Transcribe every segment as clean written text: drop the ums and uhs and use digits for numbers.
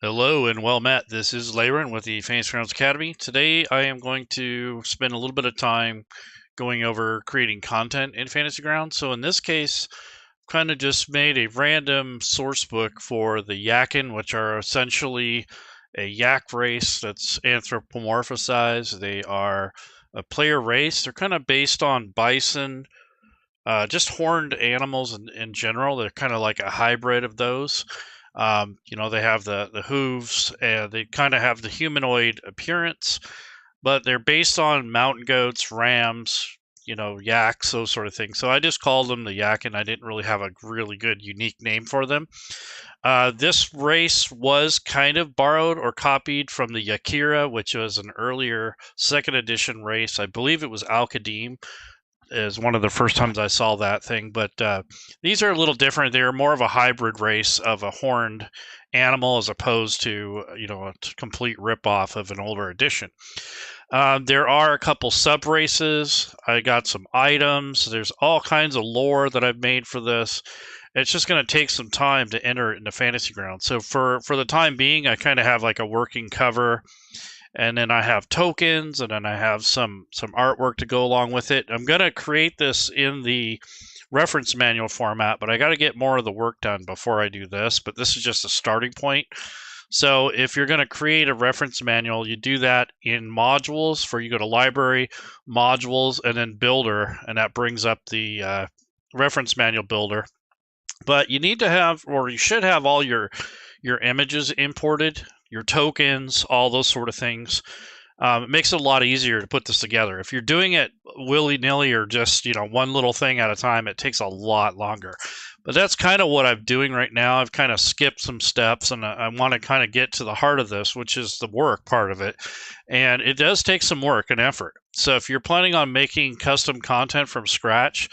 Hello and well met. This is Layron with the Fantasy Grounds Academy. Today I am going to spend a little bit of time going over creating content in Fantasy Grounds. So in this case, kind of just made a random source book for the Yakkin, which are essentially a yak race that's anthropomorphized. They are a player race. They're kind of based on bison, just horned animals in general. They're kind of like a hybrid of those. They have the hooves and they kind of have the humanoid appearance, but they're based on mountain goats, rams, yaks, those sort of things. So I just called them the yak, and I didn't really have a really good, unique name for them. This race was kind of borrowed or copied from the Yakira, which was an earlier second edition race. I believe it was Al Qadim is one of the first times I saw that thing. But these are a little different. They're more of a hybrid race of a horned animal as opposed to, a complete ripoff of an older edition. There are a couple sub races. I got some items. There's all kinds of lore that I've made for this. It's just going to take some time to enter it into Fantasy Grounds. So for the time being, I kind of have like a working cover, and then I have tokens, and then I have some artwork to go along with it. I'm going to create this in the reference manual format, but I got to get more of the work done before I do this. But this is just a starting point. So if you're going to create a reference manual, you do that in modules. You go to library, modules, and then builder, and that brings up the reference manual builder. But you need to have, or you should have, all your images imported, your tokens, all those sort of things. It makes it a lot easier to put this together. If you're doing it willy-nilly or just one little thing at a time, it takes a lot longer. But that's kind of what I'm doing right now. I've kind of skipped some steps, and I want to kind of get to the heart of this, which is the work part of it. And it does take some work and effort. So if you're planning on making custom content from scratch,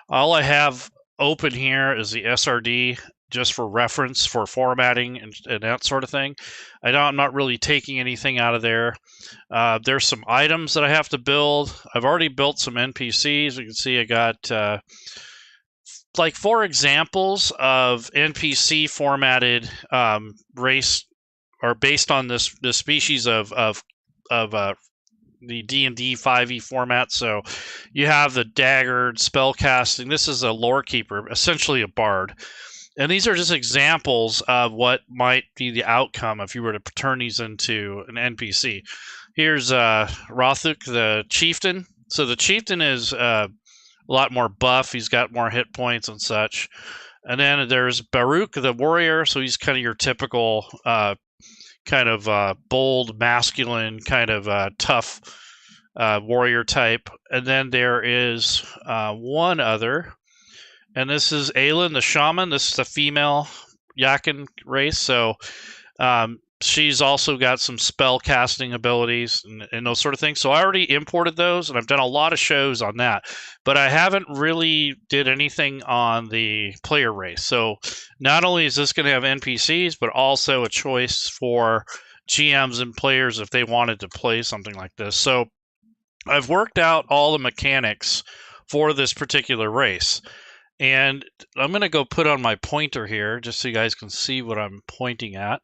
all I have open here is the SRD, just for reference, for formatting and that sort of thing. I'm not really taking anything out of there. There's some items that I have to build. I've already built some NPCs. You can see I got like 4 examples of NPC formatted race, are based on this species of the DnD5e format. So you have the daggered spell casting. This is a lore keeper, essentially a bard. And these are just examples of what might be the outcome if you were to turn these into an NPC. Here's Rothuk, the chieftain. So the chieftain is a lot more buff. He's got more hit points and such. And then there's Baruch, the warrior. So he's kind of your typical bold, masculine, tough warrior type. And then there is one other. And this is Aelin, the shaman. This is the female Yakkin race. So she's also got some spell casting abilities and those sort of things. So I already imported those, and I've done a lot of shows on that. But I haven't really did anything on the player race. So not only is this going to have NPCs, but also a choice for GMs and players if they wanted to play something like this. So I've worked out all the mechanics for this particular race. And I'm going to go put on my pointer here just so you guys can see what I'm pointing at.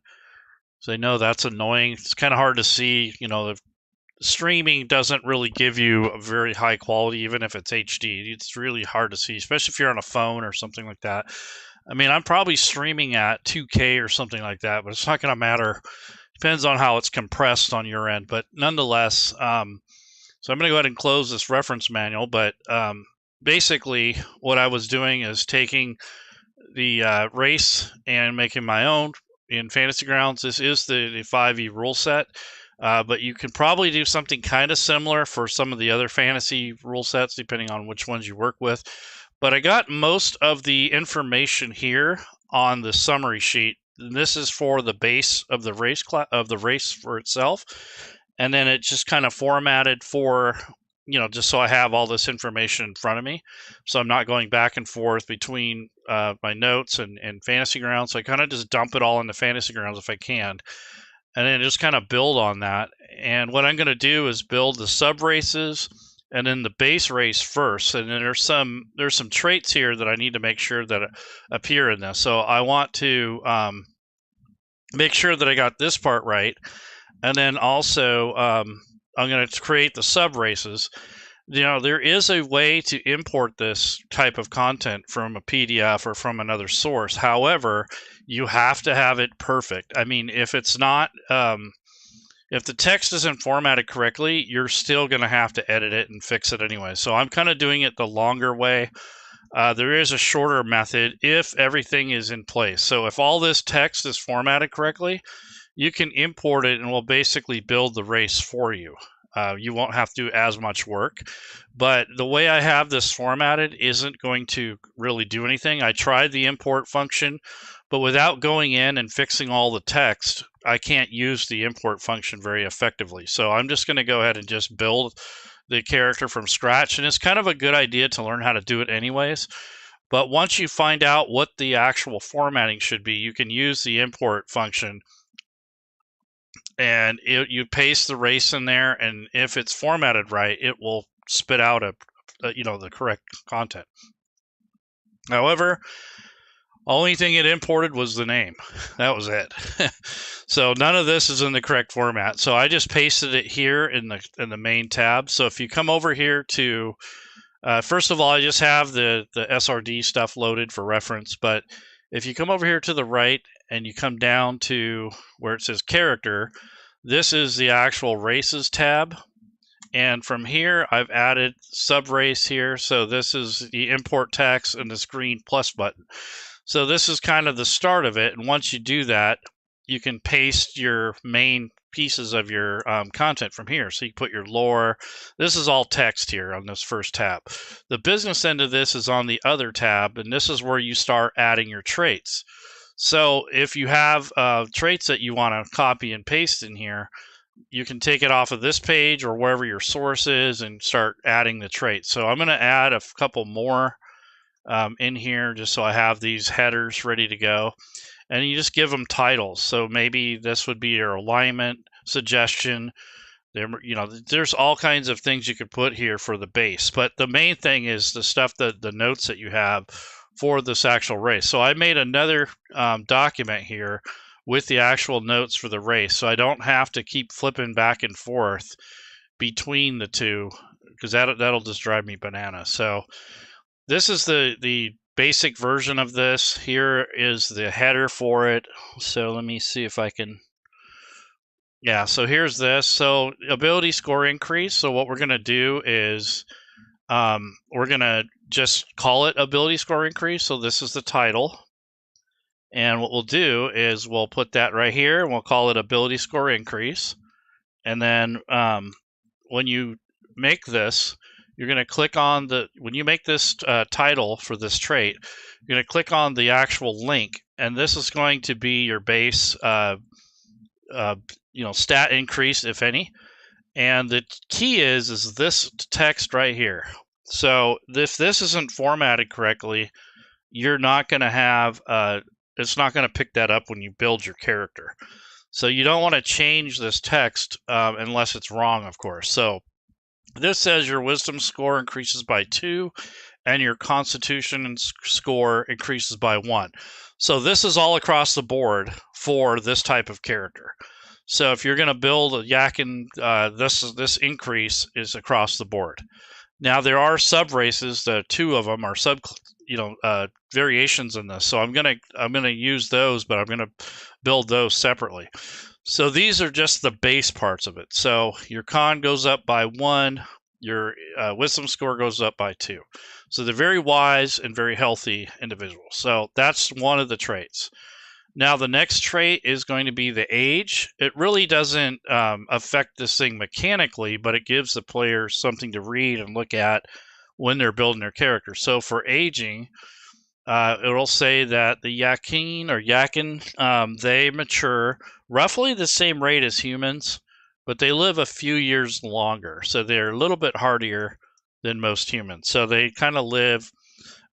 So I know that's annoying. It's kind of hard to see. The streaming doesn't really give you a very high quality, even if it's HD. It's really hard to see, especially if you're on a phone or something like that. I mean, I'm probably streaming at 2K or something like that, but it's not going to matter. Depends on how it's compressed on your end. But nonetheless, so I'm going to go ahead and close this reference manual. But basically, what I was doing is taking the race and making my own in Fantasy Grounds. This is the 5e rule set, but you can probably do something kind of similar for some of the other fantasy rule sets, depending on which ones you work with. But I got most of the information here on the summary sheet. And this is for the base of the race for itself, and then it just kind of formatted for, just so I have all this information in front of me. So I'm not going back and forth between my notes and Fantasy Grounds. So I kind of just dump it all into Fantasy Grounds if I can. And then just kind of build on that. And what I'm going to do is build the sub races and then the base race first. And then there's some traits here that I need to make sure that appear in this. So I want to make sure that I got this part right. And then also, I'm going to create the sub races. There is a way to import this type of content from a PDF or from another source. However, you have to have it perfect. I mean, if it's not, if the text isn't formatted correctly, you're still going to have to edit it and fix it anyway. So I'm kind of doing it the longer way. There is a shorter method if everything is in place. So if all this text is formatted correctly, you can import it and we'll basically build the race for you. You won't have to do as much work, but the way I have this formatted isn't going to really do anything. I tried the import function, but without going in and fixing all the text, I can't use the import function very effectively. So I'm just going to go ahead and just build the character from scratch, and it's kind of a good idea to learn how to do it anyways. But once you find out what the actual formatting should be, you can use the import function and you paste the race in there, and if it's formatted right, it will spit out the correct content. However, only thing it imported was the name. That was it. So none of this is in the correct format. So I just pasted it here in the main tab. So if you come over here to first of all, I just have the SRD stuff loaded for reference, but if you come over here to the right and you come down to where it says character, this is the actual races tab. And from here, I've added sub race here. So this is the import text and this green plus button. So this is kind of the start of it. And once you do that, you can paste your main pieces of your content from here. So you put your lore. This is all text here on this first tab. The business end of this is on the other tab, and this is where you start adding your traits. So if you have traits that you want to copy and paste in here, you can take it off of this page or wherever your source is and start adding the traits. So I'm going to add a couple more in here just so I have these headers ready to go. And you just give them titles. So maybe this would be your alignment suggestion. There's all kinds of things you could put here for the base, but the main thing is the stuff that the notes that you have for this actual race. So I made another document here with the actual notes for the race, so I don't have to keep flipping back and forth between the two, because that'll just drive me bananas. So this is the basic version of this. Here is the header for it. So let me see if I can. Yeah, so here's this. So ability score increase. So what we're going to do is we're going to just call it ability score increase. So this is the title. And what we'll do is we'll put that right here and we'll call it ability score increase. And then when you make this, you're going to click on when you make this title for this trait, you're going to click on the actual link, and this is going to be your base, stat increase, if any. And the key is this text right here. So if this isn't formatted correctly, you're not going to have, it's not going to pick that up when you build your character. So you don't want to change this text unless it's wrong, of course. So this says your wisdom score increases by 2 and your constitution score increases by 1. So this is all across the board for this type of character. So if you're going to build a Yakkin, this increase is across the board. Now there are sub races. The 2 of them are variations in this. So I'm gonna use those, but I'm gonna build those separately. So these are just the base parts of it. So your con goes up by 1, your wisdom score goes up by 2. So they're very wise and very healthy individuals. So that's one of the traits. Now the next trait is going to be the age. It really doesn't affect this thing mechanically, but it gives the player something to read and look at when they're building their character. So for aging, it'll say that the Yakkin, they mature roughly the same rate as humans, but they live a few years longer. So they're a little bit hardier than most humans. So they kind of live,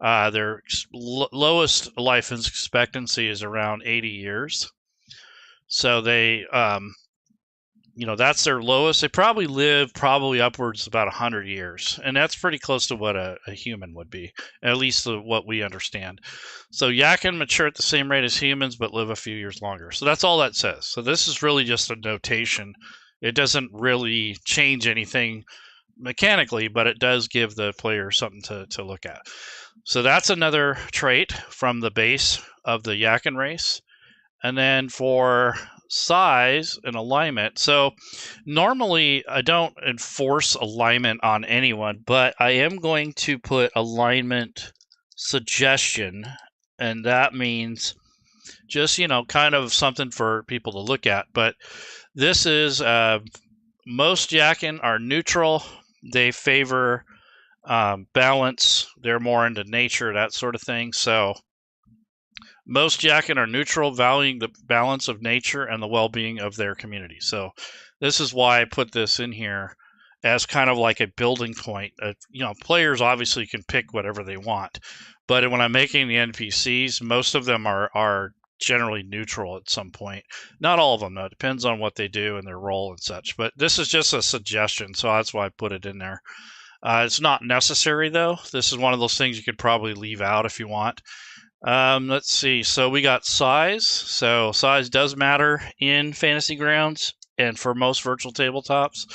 their lowest life expectancy is around 80 years. So they, that's their lowest. They probably live upwards about 100 years, and that's pretty close to what a human would be, at least what we understand. So Yakkin mature at the same rate as humans, but live a few years longer. So that's all that says. So this is really just a notation. It doesn't really change anything mechanically, but it does give the player something to look at. So that's another trait from the base of the Yakkin race. And then for size and alignment, so normally I don't enforce alignment on anyone, but I am going to put alignment suggestion, and that means just kind of something for people to look at. But this is most Yakkin are neutral. They favor balance. They're more into nature, that sort of thing. So most Yakkin are neutral, valuing the balance of nature and the well-being of their community. So this is why I put this in here as kind of like a building point. Players obviously can pick whatever they want, but when I'm making the NPCs, most of them are generally neutral at some point. Not all of them, though. It depends on what they do and their role and such. But this is just a suggestion, so that's why I put it in there. It's not necessary, though. This is one of those things you could probably leave out if you want. Let's see. So we got size. So size does matter in Fantasy Grounds and for most virtual tabletops.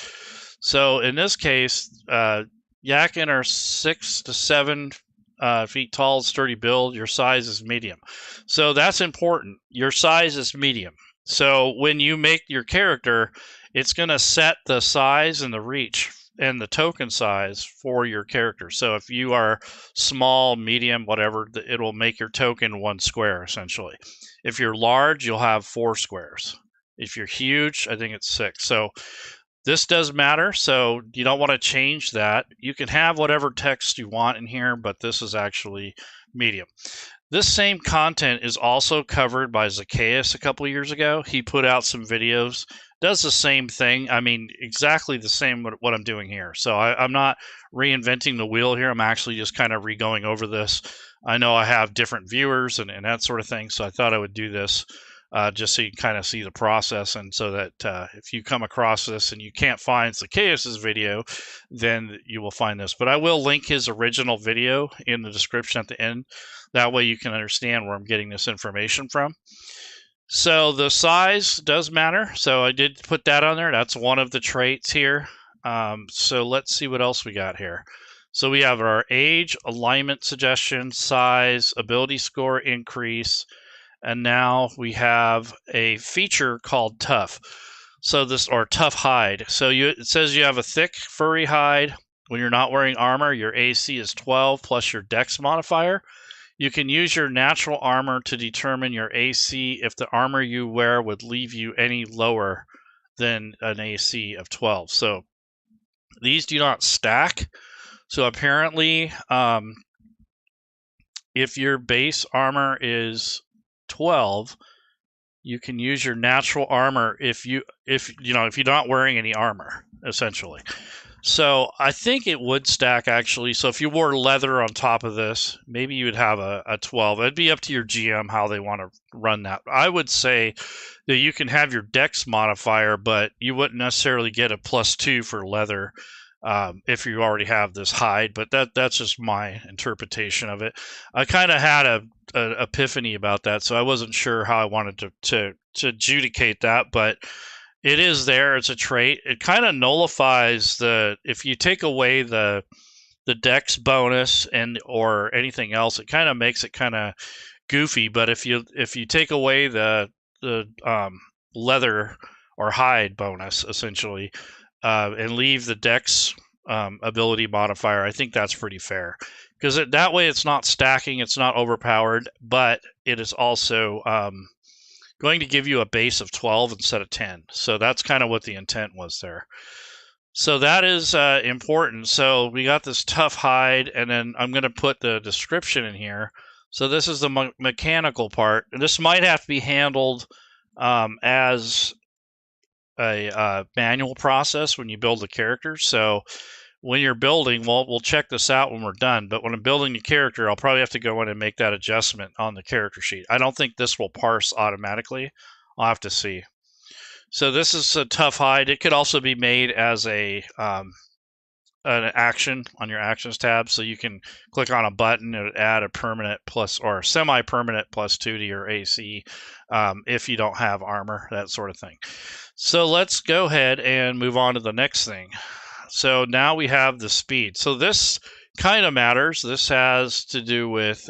So in this case, Yakkin are 6 to 7 feet tall, sturdy build. Your size is medium. So that's important. Your size is medium. So when you make your character, it's going to set the size and the reach and the token size for your character. So if you are small, medium, whatever, it will make your token 1 square, essentially. If you're large, you'll have 4 squares. If you're huge, I think it's 6. So this does matter, so you don't want to change that. You can have whatever text you want in here, but this is actually medium. This same content is also covered by Zacchaeus a couple years ago. He put out some videos, does the same thing. I mean, exactly the same what I'm doing here. So I'm not reinventing the wheel here. I'm actually just kind of re-going over this. I know I have different viewers and that sort of thing, so I thought I would do this just so you can kind of see the process, and so that if you come across this and you can't find Zacchaeus's video, then you will find this. But I will link his original video in the description at the end. That way you can understand where I'm getting this information from. So the size does matter. So I did put that on there. That's one of the traits here. So let's see what else we got here. So we have our age, alignment suggestion, size, ability score increase, and now we have a feature called tough. So this, or tough hide. So it says you have a thick, furry hide. When you're not wearing armor, your AC is 12 plus your dex modifier. You can use your natural armor to determine your AC if the armor you wear would leave you any lower than an AC of 12. So these do not stack. So apparently, if your base armor is 12, you can use your natural armor if you're not wearing any armor, essentially. So I think it would stack, actually. So if you wore leather on top of this, maybe you would have a 12. It'd be up to your GM how they want to run that. I would say that you can have your dex modifier, but you wouldn't necessarily get a +2 for leather if you already have this hide. But that's just my interpretation of it. I kind of had an epiphany about that, so I wasn't sure how I wanted to adjudicate that, but it is there. It's a trait. It kind of nullifies if you take away the dex bonus or anything else, it kind of makes it kind of goofy. But if you take away the leather or hide bonus, essentially, and leave the dex ability modifier, I think that's pretty fair, because that way it's not stacking, it's not overpowered, but it is also going to give you a base of 12 instead of 10. So that's kind of what the intent was there. So that is important. So we got this tough hide, and then I'm going to put the description in here. So this is the mechanical part, and this might have to be handled as a manual process when you build the characters. So when you're building, we'll check this out when we're done, but when I'm building the character, I'll probably have to go in and make that adjustment on the character sheet. I don't think this will parse automatically. I'll have to see. So this is a tough hide. It could also be made as a an action on your actions tab, so you can click on a button and add a permanent plus or semi-permanent +2 to your AC if you don't have armor, that sort of thing. So let's go ahead and move on to the next thing. So now we have the speed. So this kind of matters. This has to do with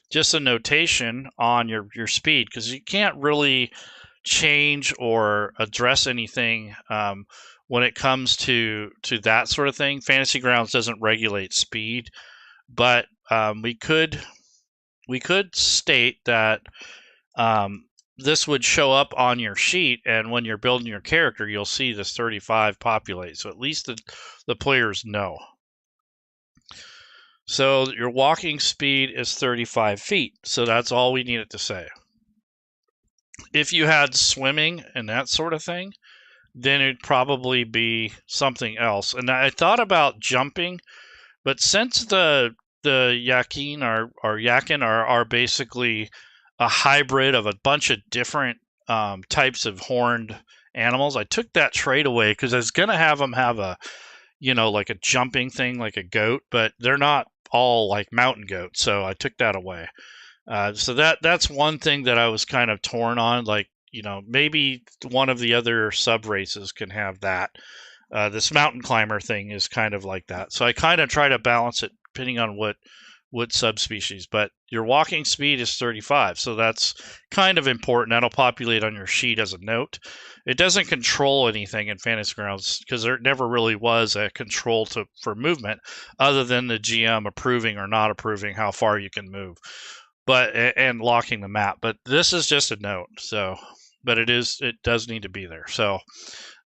just a notation on your speed, because you can't really change or address anything when it comes to that sort of thing. Fantasy Grounds doesn't regulate speed, but we could state that this would show up on your sheet, and when you're building your character, you'll see this 35 populate. So at least the players know. So your walking speed is 35 feet. So that's all we needed to say. If you had swimming and that sort of thing, then it'd probably be something else. And I thought about jumping, but since the Yakkin are basically a hybrid of a bunch of different types of horned animals, I took that trait away because I was gonna have them have a, like a jumping thing like a goat, but they're not all like mountain goats, so I took that away. So that's one thing that I was kind of torn on. Like, maybe one of the other sub races can have that. This mountain climber thing is kind of like that. So I kind of try to balance it depending on what subspecies. But your walking speed is 35, so that's kind of important. That'll populate on your sheet as a note. It doesn't control anything in Fantasy Grounds because there never really was a control for movement other than the GM approving or not approving how far you can move, and locking the map. But this is just a note. So, but it does need to be there. So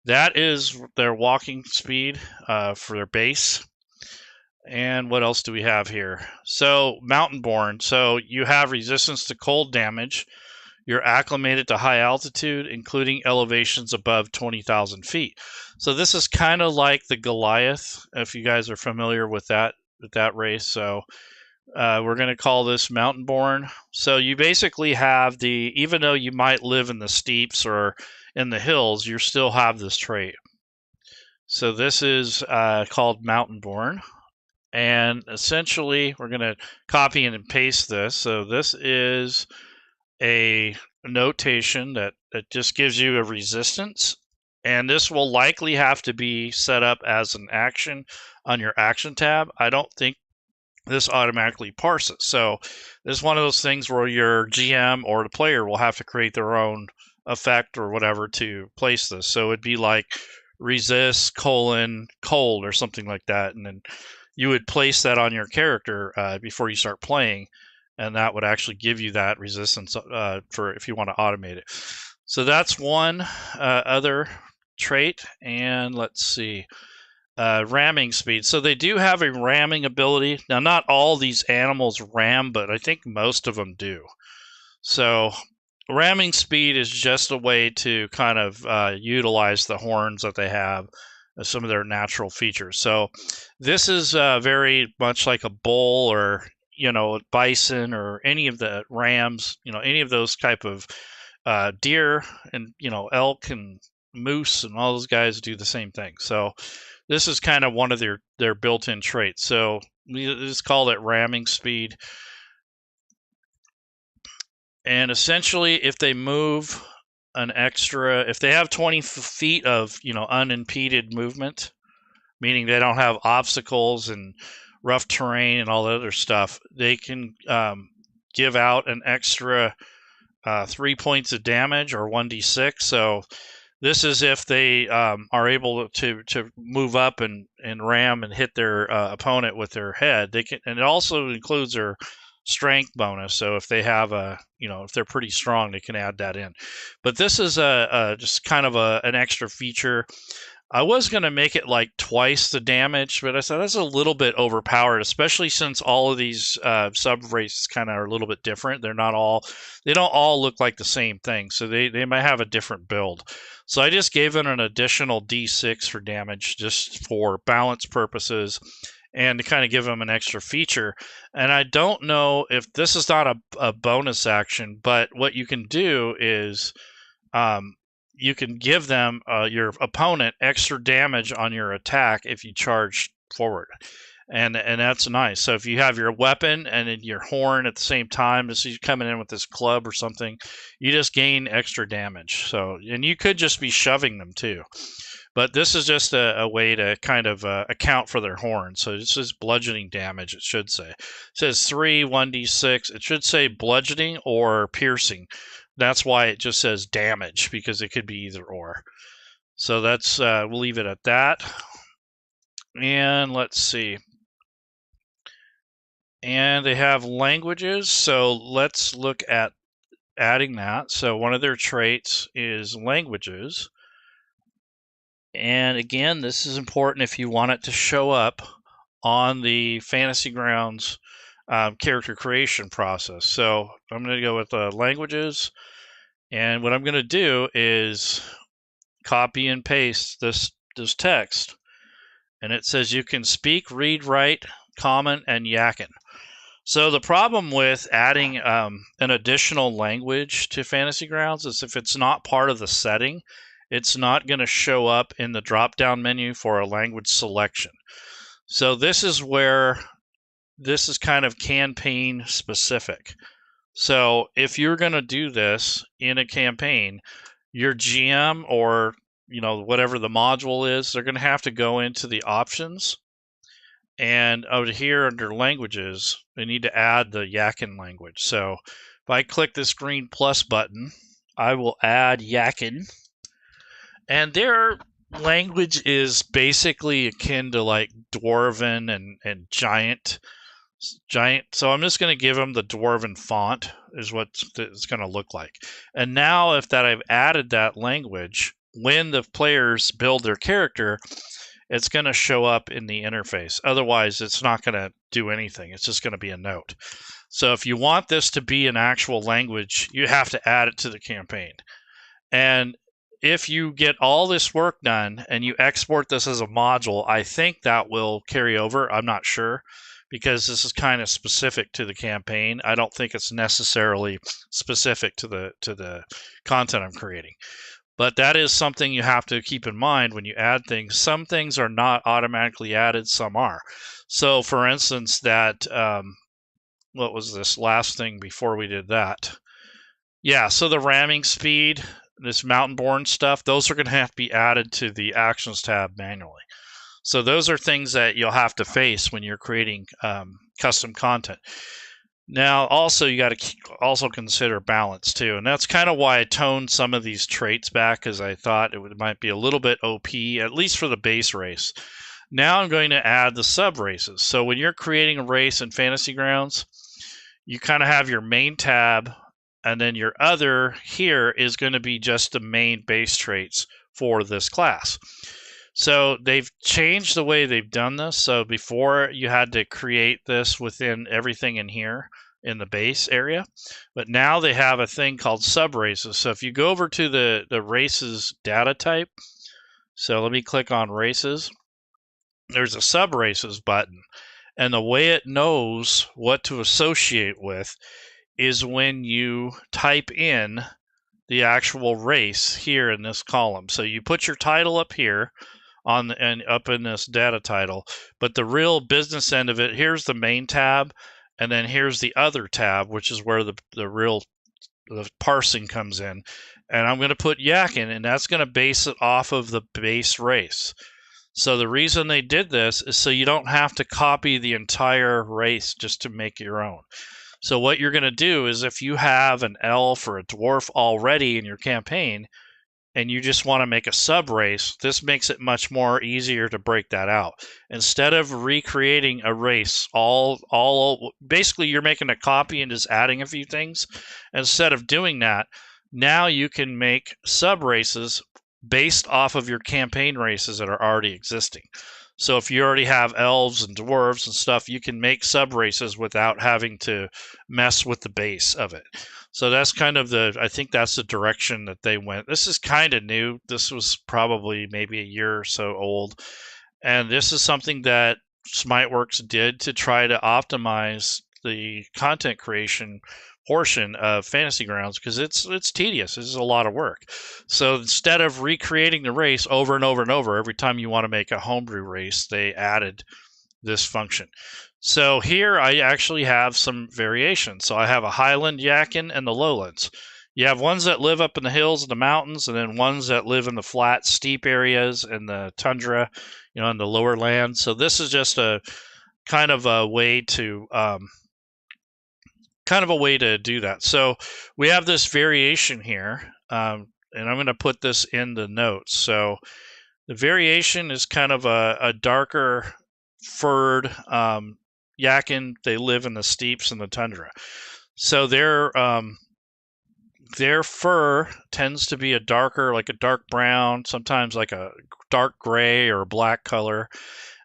that is their walking speed for their base. And what else do we have here? So Mountain-born. So you have resistance to cold damage. You're acclimated to high altitude, including elevations above 20,000 feet. So this is kind of like the Goliath, if you guys are familiar with that race. So we're going to call this Mountain-born. So you basically have even though you might live in the steeps or in the hills, you still have this trait. So this is called Mountain-born. And essentially, we're going to copy and paste this. So this is a notation that just gives you a resistance. And this will likely have to be set up as an action on your action tab. I don't think this automatically parses. So this is one of those things where your GM or the player will have to create their own effect or whatever to place this. So it'd be like resist : cold or something like that. And then you would place that on your character before you start playing, and that would actually give you that resistance for if you want to automate it. So that's one other trait. And let's see, ramming speed. So they do have a ramming ability. Now, not all these animals ram, but I think most of them do. So ramming speed is just a way to kind of utilize the horns that they have, some of their natural features. So this is very much like a bull or bison or any of the rams, any of those type of deer and elk and moose and all those guys do the same thing. So this is kind of one of their built-in traits. So we just call it ramming speed. And essentially, if they move an extra, if they have 20 feet of unimpeded movement, meaning they don't have obstacles and rough terrain and all that other stuff, they can give out an extra 3 points of damage or 1d6. So this is if they are able to move up and ram and hit their opponent with their head. They can, and it also includes their strength bonus. So if they have if they're pretty strong, they can add that in. But this is just kind of an extra feature. I was going to make it like twice the damage, but I said that's a little bit overpowered, especially since all of these sub-races kind of are a little bit different. They don't all look like the same thing, so they might have a different build. So I just gave it an additional D6 for damage just for balance purposes and to kind of give them an extra feature. And I don't know if this is not a bonus action, but what you can do is you can give them, your opponent, extra damage on your attack if you charge forward. And that's nice. So if you have your weapon and then your horn at the same time, as you're coming in with this club or something, you just gain extra damage. So, and you could just be shoving them too. But this is just a way to kind of account for their horn. So this is bludgeoning damage, it should say. It says 3, 1d6. It should say bludgeoning or piercing. That's why it just says damage, because it could be either or. So that's we'll leave it at that. And let's see. And they have languages, so let's look at adding that. So one of their traits is languages. And again, this is important if you want it to show up on the Fantasy Grounds character creation process. So I'm going to go with languages. And what I'm going to do is copy and paste this text. And it says you can speak, read, write, Common, and Yakkin. So the problem with adding an additional language to Fantasy Grounds is if it's not part of the setting, it's not going to show up in the drop-down menu for a language selection. So this is where this is kind of campaign specific. So if you're going to do this in a campaign, your GM or whatever the module is, they're going to have to go into the options, and over here under languages, they need to add the Yakkin language. So if I click this green plus button, I will add Yakkin. And their language is basically akin to like Dwarven and Giant. So I'm just going to give them the Dwarven font is what it's going to look like. And now if that I've added that language, when the players build their character, it's going to show up in the interface. Otherwise, it's not going to do anything. It's just going to be a note. So if you want this to be an actual language, you have to add it to the campaign. And if you get all this work done and you export this as a module, I think that will carry over. I'm not sure, because this is kind of specific to the campaign. I don't think it's necessarily specific to the content I'm creating. But that is something you have to keep in mind when you add things. Some things are not automatically added, some are. So for instance, that, what was this last thing before we did that? Yeah, so the ramming speed, this mountain-born stuff, those are going to have to be added to the Actions tab manually. So those are things that you'll have to face when you're creating custom content. Now, also, you got to also consider balance, too. And that's kind of why I toned some of these traits back, because I thought it might be a little bit OP, at least for the base race. Now I'm going to add the sub-races. So when you're creating a race in Fantasy Grounds, you kind of have your main tab, and then your other here is going to be just the main base traits for this class. So they've changed the way they've done this. So before you had to create this within everything in here in the base area, but now they have a thing called sub races. So if you go over to the races data type, so let me click on races, there's a sub races button, and the way it knows what to associate with is when you type in the actual race here in this column. So you put your title up here and up in this data title, but the real business end of it, here's the main tab, and then here's the other tab, which is where the parsing comes in. And I'm going to put Yakkin, and that's going to base it off of the base race. So the reason they did this is so you don't have to copy the entire race just to make your own. So what you're going to do is if you have an elf or a dwarf already in your campaign and you just want to make a sub race, this makes it much more easier to break that out. Instead of recreating a race, basically you're making a copy and just adding a few things. Instead of doing that, now you can make sub races based off of your campaign races that are already existing. So if you already have elves and dwarves and stuff, you can make sub races without having to mess with the base of it. So that's kind of I think that's the direction that they went. This is kind of new. This was probably maybe a year or so old. And this is something that Smiteworks did to try to optimize the content creation portion of Fantasy Grounds because it's tedious. This is a lot of work. So instead of recreating the race over and over and over every time you want to make a homebrew race, they added this function. So here I actually have some variations. So I have a highland Yakkin and the lowlands. You have ones that live up in the hills and the mountains, and then ones that live in the flat, steep areas and the tundra, you know, in the lower land. So this is just a kind of a way to do that. So we have this variation here, and I'm going to put this in the notes. So the variation is kind of a darker furred Yakkin. They live in the steeps and the tundra. So their fur tends to be a darker, like a dark brown, sometimes like a dark gray or black color,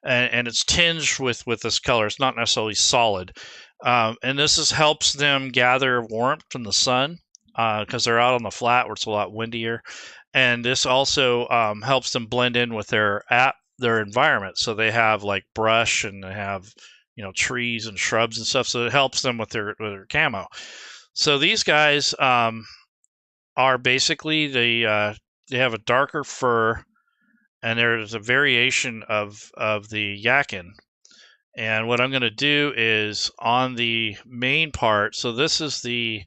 and it's tinged with this color. It's not necessarily solid, and this helps them gather warmth from the sun because they're out on the flat where it's a lot windier, and this also helps them blend in with their environment. So they have like brush and they have, you know, trees and shrubs and stuff. So it helps them with their camo. So these guys are basically they have a darker fur, and there's a variation of the Yakkin. And what I'm going to do is on the main part. So this is the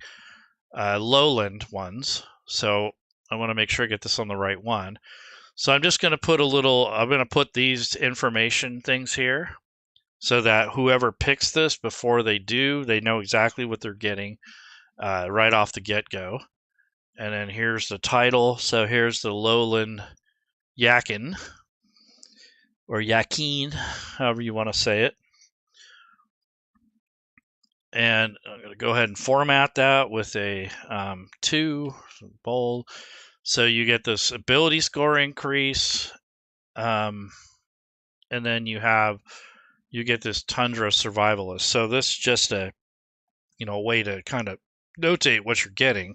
lowland ones. So I want to make sure I get this on the right one. So I'm just going to put I'm going to put these information things here so that whoever picks this before they know exactly what they're getting right off the get-go. And then here's the title. So here's the lowland Yakkin, or Yakkin, however you want to say it. And I'm going to go ahead and format that with a 2, bold. So you get this ability score increase, and then you get this tundra survivalist. So this is just a way to kind of notate what you're getting.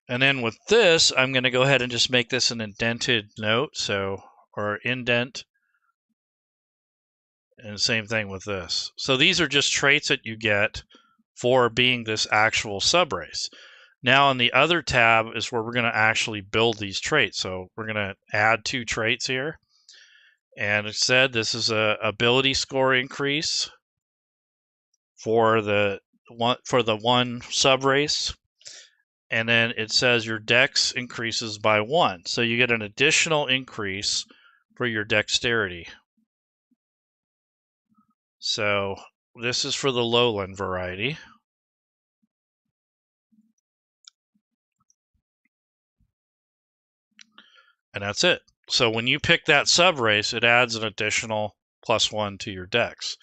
And then with this, I'm going to go ahead and just make this an indented note, or indent. And same thing with this. So these are just traits that you get for being this actual subrace. Now on the other tab is where we're going to actually build these traits. So we're going to add 2 traits here. And it said this is a ability score increase for the one subrace. And then it says your dex increases by 1. So you get an additional increase for your dexterity. So this is for the lowland variety. And that's it. So when you pick that subrace, it adds an additional +1 to your dex.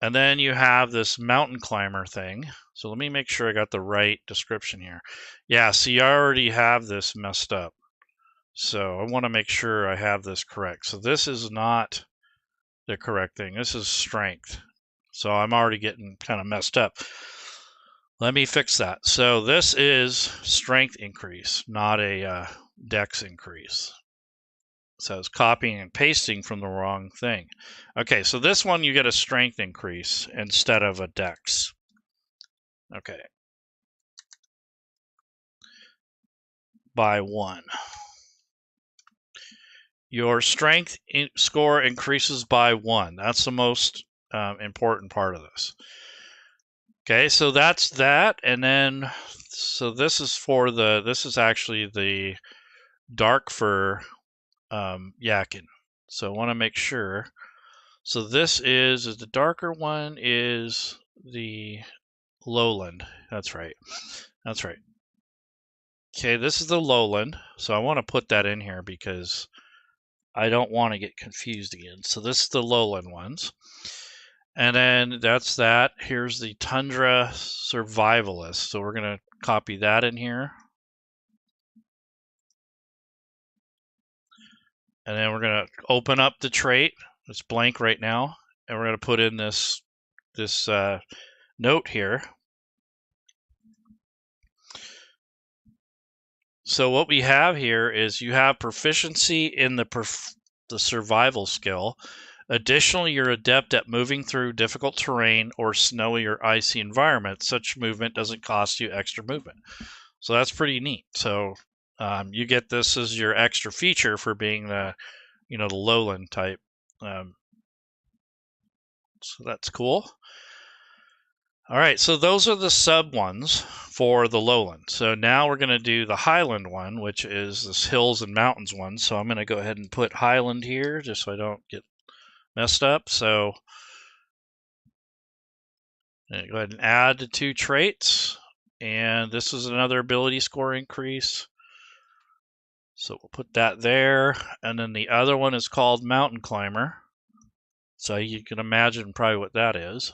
And then you have this mountain climber thing. So let me make sure I got the right description here. Yeah, see, I already have this messed up. So I want to make sure I have this correct. So this is not the correct thing. This is strength. So I'm already getting kind of messed up. Let me fix that. So this is strength increase, not a dex increase. So it's copying and pasting from the wrong thing. Okay, so this one you get a strength increase instead of a dex. Okay. By 1. Your strength score increases by 1. That's the most important part of this. Okay, so that's that. And then, so this is actually the dark fur Yakkin. So I want to make sure. So this is the darker one is the lowland. That's right. That's right. Okay, this is the lowland. So I want to put that in here because I don't want to get confused again. So this is the lowland ones. And then that's that. Here's the tundra survivalist. So we're going to copy that in here. And then we're going to open up the trait. It's blank right now. And we're going to put in this note here. So what we have here is you have proficiency in the survival skill. Additionally, you're adept at moving through difficult terrain or snowy or icy environments. Such movement doesn't cost you extra movement. So that's pretty neat. So you get this as your extra feature for being the lowland type. So that's cool. All right, so those are the sub ones for the lowland. So now we're going to do the highland one, which is this hills and mountains one. So I'm going to go ahead and put highland here just so I don't get messed up. So I'm going to go ahead and add the 2 traits. And this is another ability score increase. So we'll put that there. And then the other one is called mountain climber. So you can imagine probably what that is.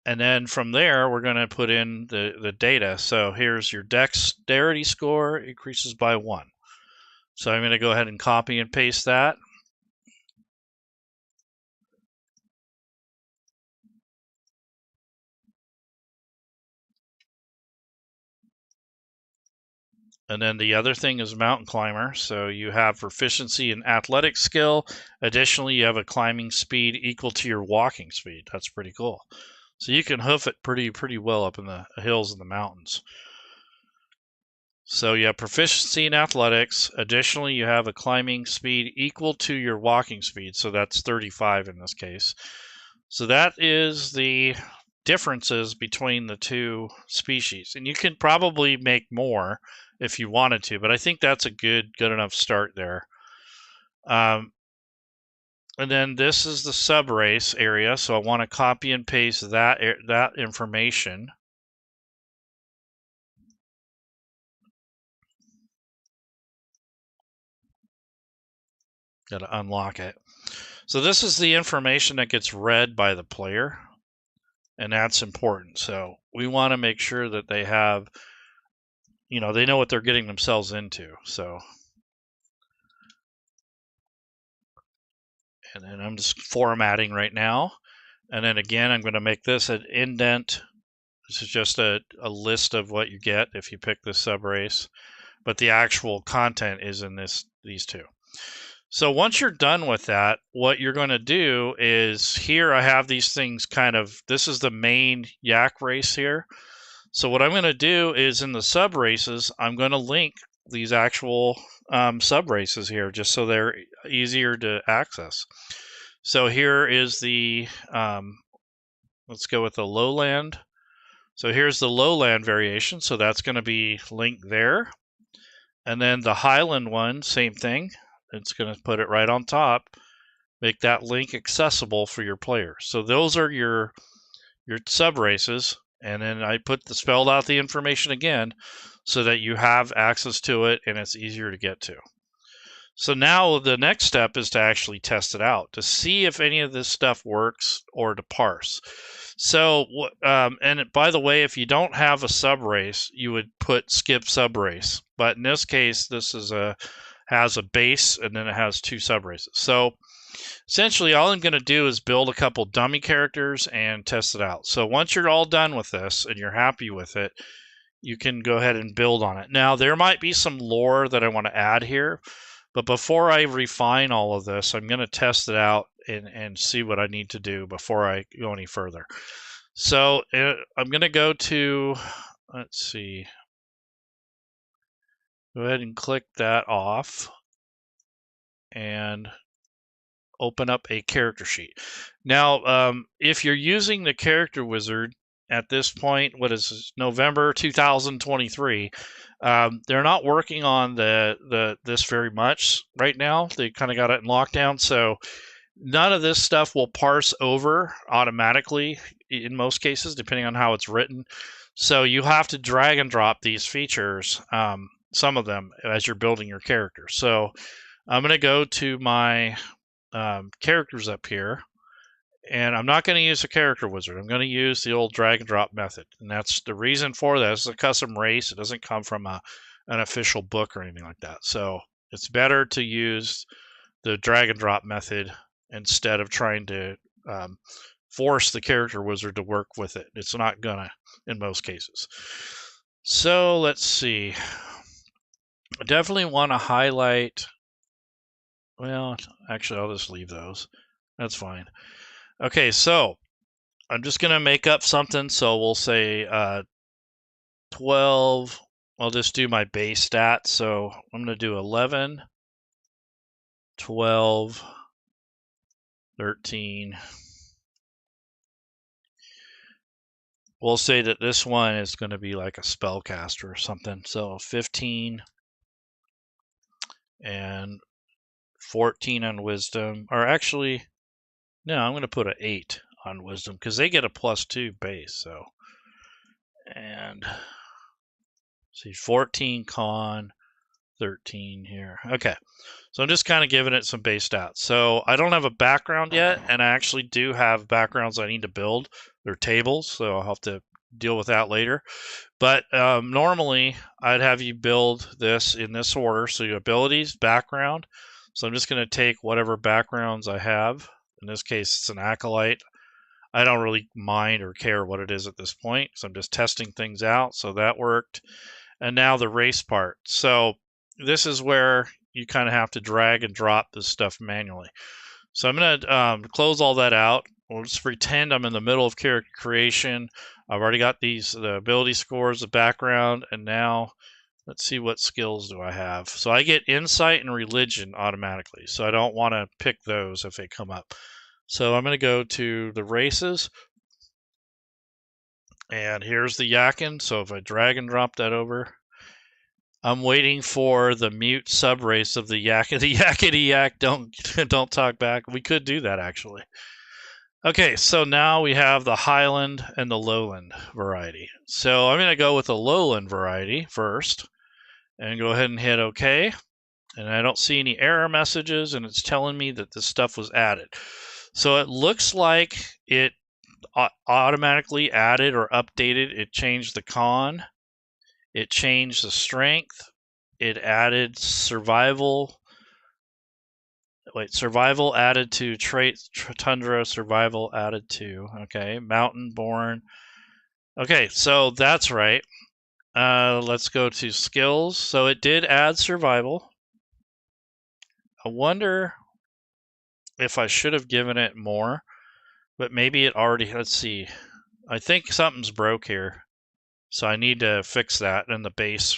And then from there, we're going to put in the data. So here's your dexterity score increases by 1. So I'm going to go ahead and copy and paste that. And then the other thing is mountain climber. So you have proficiency in athletic skill. Additionally, you have a climbing speed equal to your walking speed. That's pretty cool. So you can hoof it pretty well up in the hills and the mountains. So you have proficiency in athletics. Additionally, you have a climbing speed equal to your walking speed. So that's 35 in this case. So that is the differences between the 2 species. And you can probably make more if you wanted to, but I think that's a good enough start there. And then this is the subrace area. So I want to copy and paste that information. Got to unlock it. So this is the information that gets read by the player, and that's important. So we want to make sure that they have, they know what they're getting themselves into. So, and then I'm just formatting right now. And then again, I'm going to make this an indent. This is just a list of what you get if you pick this subrace, but the actual content is in these 2. So once you're done with that, what you're going to do is here I have these things this is the main yak race here. So what I'm going to do is in the sub races, I'm going to link these actual sub races here just so they're easier to access. So here is the, let's go with the lowland. So here's the lowland variation. So that's going to be linked there. And then the highland one, same thing. It's going to put it right on top, make that link accessible for your players. So those are your sub races. And then I spelled out the information again so that you have access to it and it's easier to get to. So now the next step is to actually test it out to see if any of this stuff works or to parse. So, and by the way, if you don't have a sub race, you would put skip sub race. But in this case, this has a base and then it has 2 sub races. So essentially all I'm going to do is build a couple dummy characters and test it out. So once you're all done with this and you're happy with it, you can go ahead and build on it. Now there might be some lore that I want to add here, but before I refine all of this, I'm going to test it out and see what I need to do before I go any further. So I'm going to go to, let's see, go ahead and click that off and open up a character sheet. Now, if you're using the character wizard at this point, what is this, November 2023, they're not working on this very much right now. They kind of got it in lockdown, so none of this stuff will parse over automatically in most cases, depending on how it's written. So you have to drag and drop these features, some of them, as you're building your character. So I'm going to go to my characters up here, and I'm not going to use a character wizard. I'm going to use the old drag and drop method, and that's the reason for that. It's a custom race. It doesn't come from an official book or anything like that. So it's better to use the drag and drop method instead of trying to force the character wizard to work with it. It's not gonna in most cases. So let's see. I definitely want to highlight Well, actually, I'll just leave those. That's fine. Okay, so I'm just going to make up something. So we'll say 12. I'll just do my base stat. So I'm going to do 11, 12, 13. We'll say that this one is going to be like a spellcaster or something. So 15 and 14 on wisdom. Or actually, no, I'm going to put an 8 on wisdom because they get a +2 base. So, and see, 14 con, 13 here. Okay. So I'm just kind of giving it some base stats. So I don't have a background yet, and I actually do have backgrounds I need to build. They're tables, so I'll have to deal with that later. But normally I'd have you build this in this order. So your abilities, background. So I'm just going to take whatever backgrounds I have. In this case, it's an acolyte. I don't really mind or care what it is at this point, so I'm just testing things out. So that worked. And now the race part. So this is where you kind of have to drag and drop this stuff manually. So I'm going to close all that out. We'll just pretend I'm in the middle of character creation. I've already got the ability scores, the background, and now let's see what skills do I have. So I get insight and religion automatically. So I don't want to pick those if they come up. So I'm going to go to the races. And here's the Yakkin. So if I drag and drop that over, I'm waiting for the mute subrace of the Yakkin. The Yakety Yak, don't talk back. We could do that actually. Okay, so now we have the Highland and the Lowland variety. So I'm going to go with the Lowland variety first and go ahead and hit OK. And I don't see any error messages, and it's telling me that this stuff was added. So it looks like it automatically added or updated. It changed the con. It changed the strength. It added survival. Wait, survival added to traits, tundra, survival added to, okay, mountain born. Okay, so that's right. Let's go to skills. So it did add survival. I wonder if I should have given it more, but maybe it already, let's see. I think something's broke here. So I need to fix that in the base.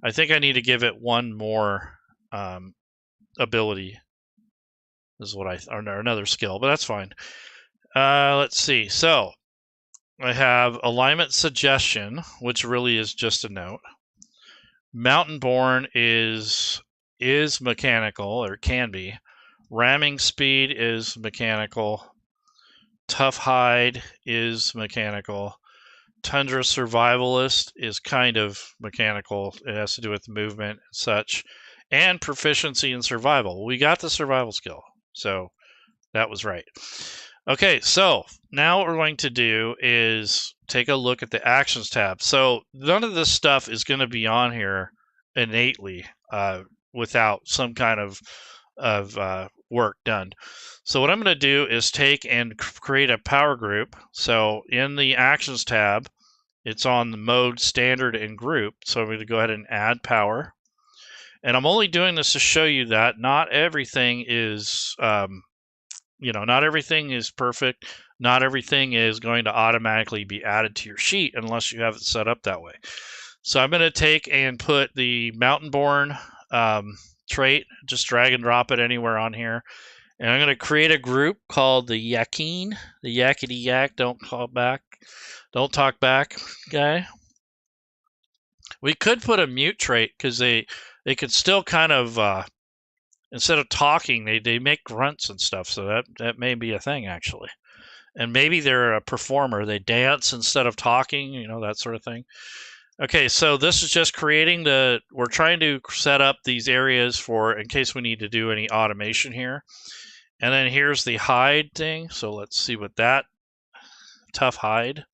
I think I need to give it one more ability. Is what or another skill, but that's fine. Let's see. So I have alignment suggestion, which really is just a note. Mountain born is mechanical, or can be. Ramming speed is mechanical. Tough hide is mechanical. Tundra survivalist is kind of mechanical. It has to do with movement and such. And proficiency in survival. We got the survival skill. So that was right. Okay, so now what we're going to do is take a look at the actions tab. So none of this stuff is going to be on here innately without some kind of work done. So what I'm going to do is take and create a power group. So in the actions tab, it's on the mode standard and group. So I'm going to go ahead and add power. And I'm only doing this to show you that not everything is, not everything is perfect. Not everything is going to automatically be added to your sheet unless you have it set up that way. So I'm going to take and put the Mountain Born trait, just drag and drop it anywhere on here. And I'm going to create a group called the Yakkin, the Yakety Yak, don't talk back guy. We could put a mute trait because they could still kind of, instead of talking, they make grunts and stuff. So that may be a thing, actually. And maybe they're a performer. They dance instead of talking, that sort of thing. Okay, so this is just creating we're trying to set up these areas for, in case we need to do any automation here. And then here's the hide thing. So let's see what that, tough hide.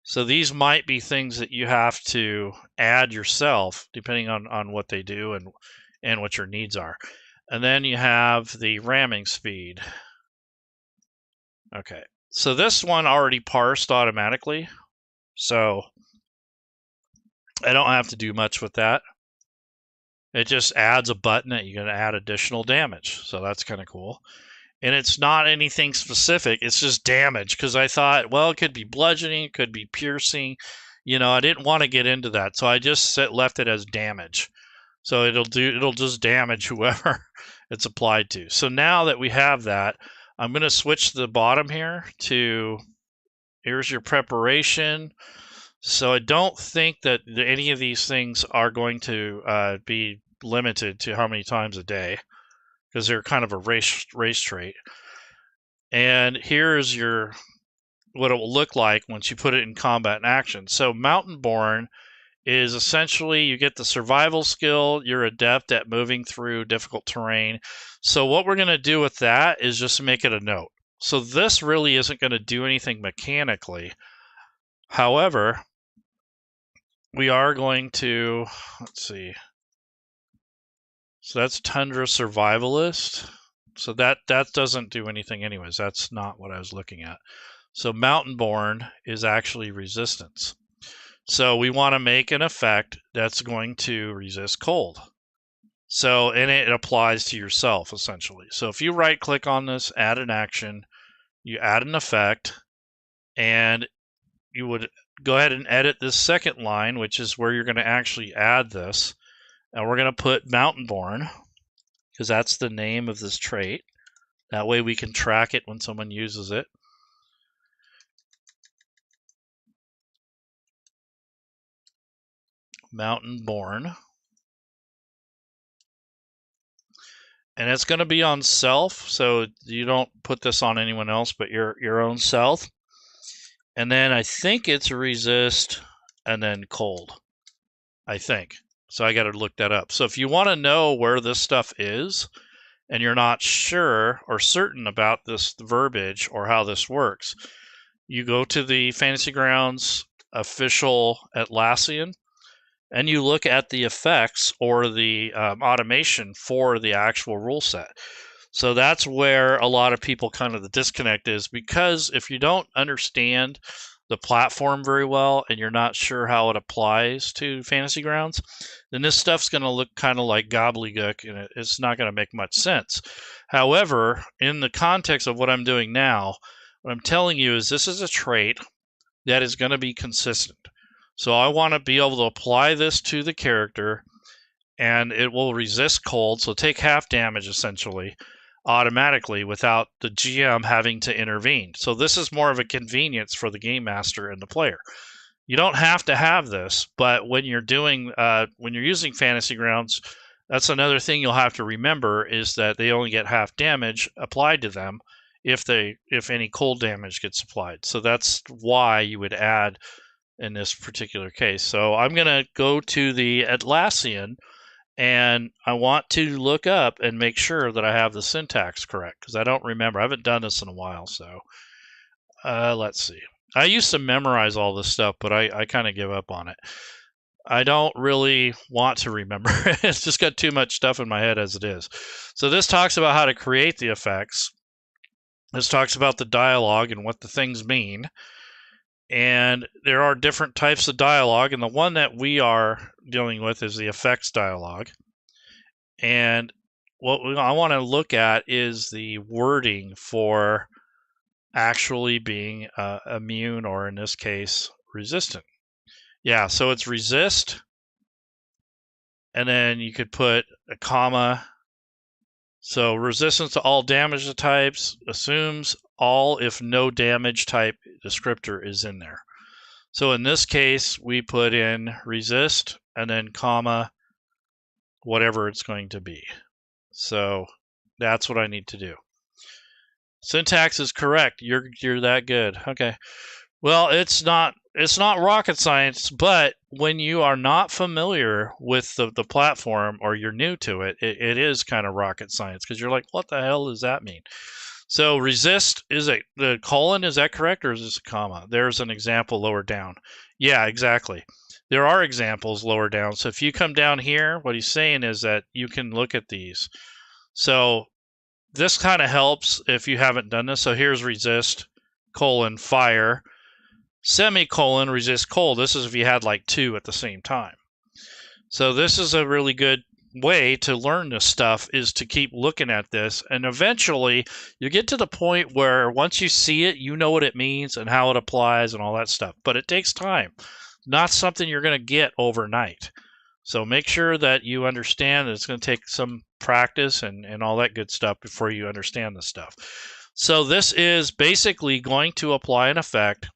So these might be things that you have to add yourself, depending on what they do and what your needs are. And then you have the ramming speed. Okay, so this one already parsed automatically, so I don't have to do much with that. It just adds a button that you're going to add additional damage. So that's kind of cool. And it's not anything specific. It's just damage, because I thought, well, it could be bludgeoning, it could be piercing. You know, I didn't want to get into that, so I just left it as damage. So it'll just damage whoever it's applied to. So now that we have that, I'm going to switch the bottom here to, here's your preparation. So I don't think that any of these things are going to be limited to how many times a day, because they're kind of a race trait. And here's your what it will look like once you put it in combat and action. So Mountain Born is essentially, you get the survival skill, you're adept at moving through difficult terrain. So what we're going to do with that is just make it a note. So this really isn't going to do anything mechanically. However, we are going to, let's see. So that's Tundra Survivalist. So that doesn't do anything anyways. That's not what I was looking at. So Mountain Born is actually resistance. So we want to make an effect that's going to resist cold. So, and it applies to yourself essentially. So if you right click on this, add an action, you add an effect, and you would go ahead and edit this second line, which is where you're going to actually add this. And we're going to put Mountain Born, because that's the name of this trait. That way we can track it when someone uses it. Mountain Born. And it's going to be on self, so you don't put this on anyone else but your own self. And then I think it's resist and then cold, I think. So I got to look that up. So if you want to know where this stuff is and you're not sure or certain about this verbiage or how this works, you go to the Fantasy Grounds official Atlassian and you look at the effects or the automation for the actual rule set. So that's where a lot of people kind of the disconnect is, because if you don't understand the platform very well and you're not sure how it applies to Fantasy Grounds, then this stuff's going to look kind of like gobbledygook and it's not going to make much sense. However, in the context of what I'm doing now, what I'm telling you is this is a trait that is going to be consistent. So I want to be able to apply this to the character, and it will resist cold, so take half damage essentially automatically without the GM having to intervene. So this is more of a convenience for the game master and the player. You don't have to have this, but when you're doing when you're using Fantasy Grounds, that's another thing you'll have to remember, is that they only get half damage applied to them if any cold damage gets applied. So that's why you would add in this particular case. So I'm going to go to the Atlassian, and I want to look up and make sure that I have the syntax correct, because I don't remember. I haven't done this in a while. So let's see. I used to memorize all this stuff, but I kind of give up on it. I don't really want to remember. It's just got too much stuff in my head as it is. So this talks about how to create the effects. This talks about the dialogue and what the things mean. And there are different types of dialogue, and the one that we are dealing with is the effects dialogue. And what I want to look at is the wording for actually being immune, or in this case, resistant. Yeah, so it's resist, and then you could put a comma. So resistance to all damage types assumes all if no damage type descriptor is in there. So in this case, we put in resist and then comma, whatever it's going to be. So that's what I need to do. Syntax is correct. You're that good. Okay. Well, it's not rocket science, but when you are not familiar with the platform, or you're new to it, it is kind of rocket science, because you're like, what the hell does that mean? So resist, is it the colon? Is that correct, or is this a comma? There's an example lower down. Yeah, exactly. There are examples lower down. So if you come down here, what he's saying is that you can look at these. So this kind of helps if you haven't done this. So here's resist, colon, fire, semicolon, resist cold. This is if you had like two at the same time. So this is a really good way to learn this stuff is to keep looking at this, and eventually you get to the point where once you see it, you know what it means and how it applies and all that stuff. But it takes time. Not something you're going to get overnight. So make sure that you understand that it's going to take some practice and all that good stuff before you understand this stuff. So this is basically going to apply an effect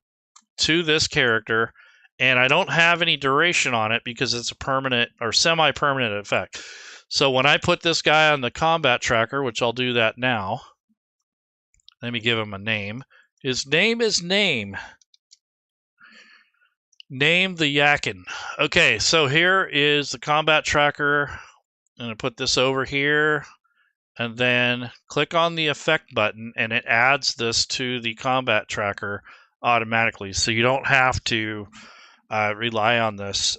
to this character, and I don't have any duration on it because it's a permanent or semi-permanent effect. So when I put this guy on the combat tracker, which I'll do that now, let me give him a name. His name is Name the Yakkin. Okay, so here is the combat tracker. I'm going to put this over here and then click on the effect button, and it adds this to the combat tracker automatically. So you don't have to rely on this.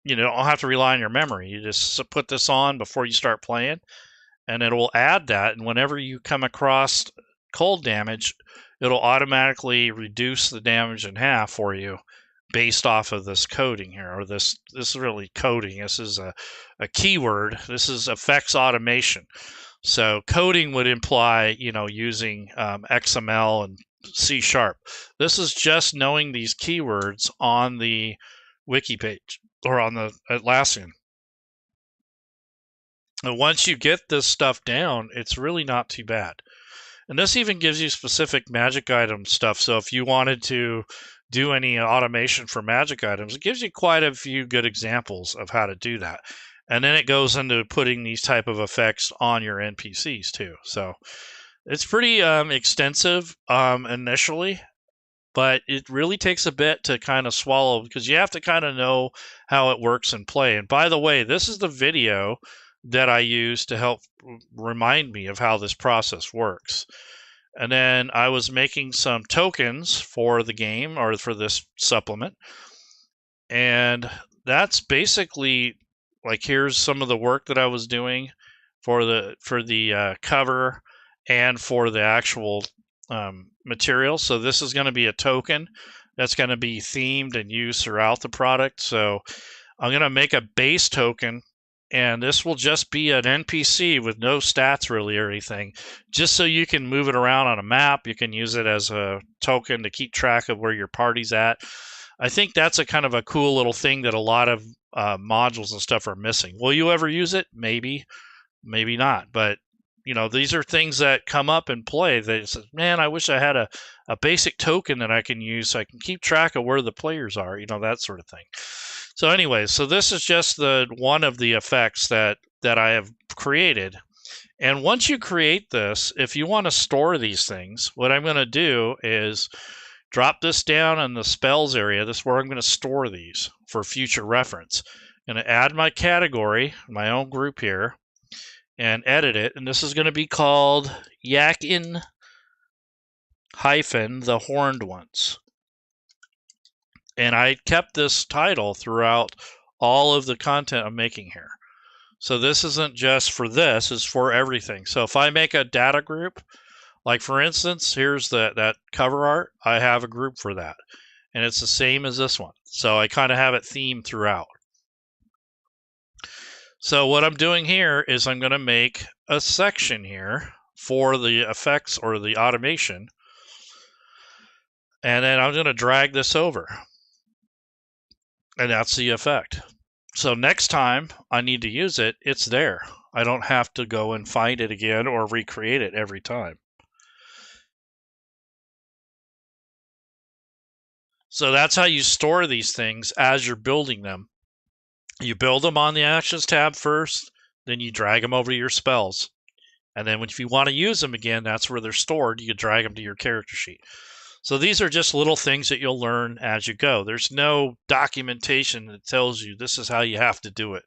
You don't have to rely on your memory. You just put this on before you start playing, and it will add that. And whenever you come across cold damage, it'll automatically reduce the damage in half for you based off of this coding here, or this is really coding. This is a keyword. This is effects automation. So coding would imply, using XML and C#. This is just knowing these keywords on the wiki page or on the Atlassian. And once you get this stuff down, it's really not too bad. And this even gives you specific magic item stuff. So if you wanted to do any automation for magic items, it gives you quite a few good examples of how to do that. And then it goes into putting these type of effects on your NPCs too. So it's pretty extensive initially, but it really takes a bit to kind of swallow because you have to kind of know how it works in play. And by the way, this is the video that I use to help remind me of how this process works. And then I was making some tokens for the game or for this supplement. And that's basically like, here's some of the work that I was doing for the cover and for the actual material. So this is going to be a token that's going to be themed and used throughout the product. So I'm going to make a base token, and this will just be an NPC with no stats really or anything, just so you can move it around on a map. You can use it as a token to keep track of where your party's at. I think that's a kind of a cool little thing that a lot of modules and stuff are missing. Will you ever use it? Maybe, maybe not. But these are things that come up in play that says, man, I wish I had a basic token that I can use so I can keep track of where the players are, that sort of thing. So anyway, so this is just one of the effects that I have created. And once you create this, if you want to store these things, what I'm going to do is drop this down in the spells area. This is where I'm going to store these for future reference. I'm going to add my category, my own group here, and edit it. And this is going to be called Yakkin - the Horned Ones. And I kept this title throughout all of the content I'm making here. So this isn't just for this, it's for everything. So if I make a data group, like for instance, here's that cover art, I have a group for that. And it's the same as this one. So I kind of have it themed throughout. So what I'm doing here is I'm going to make a section here for the effects or the automation. And then I'm going to drag this over. And that's the effect. So next time I need to use it, it's there. I don't have to go and find it again or recreate it every time. So that's how you store these things as you're building them. You build them on the Actions tab first, then you drag them over to your spells. And then if you want to use them again, that's where they're stored. You can drag them to your character sheet. So these are just little things that you'll learn as you go. There's no documentation that tells you this is how you have to do it.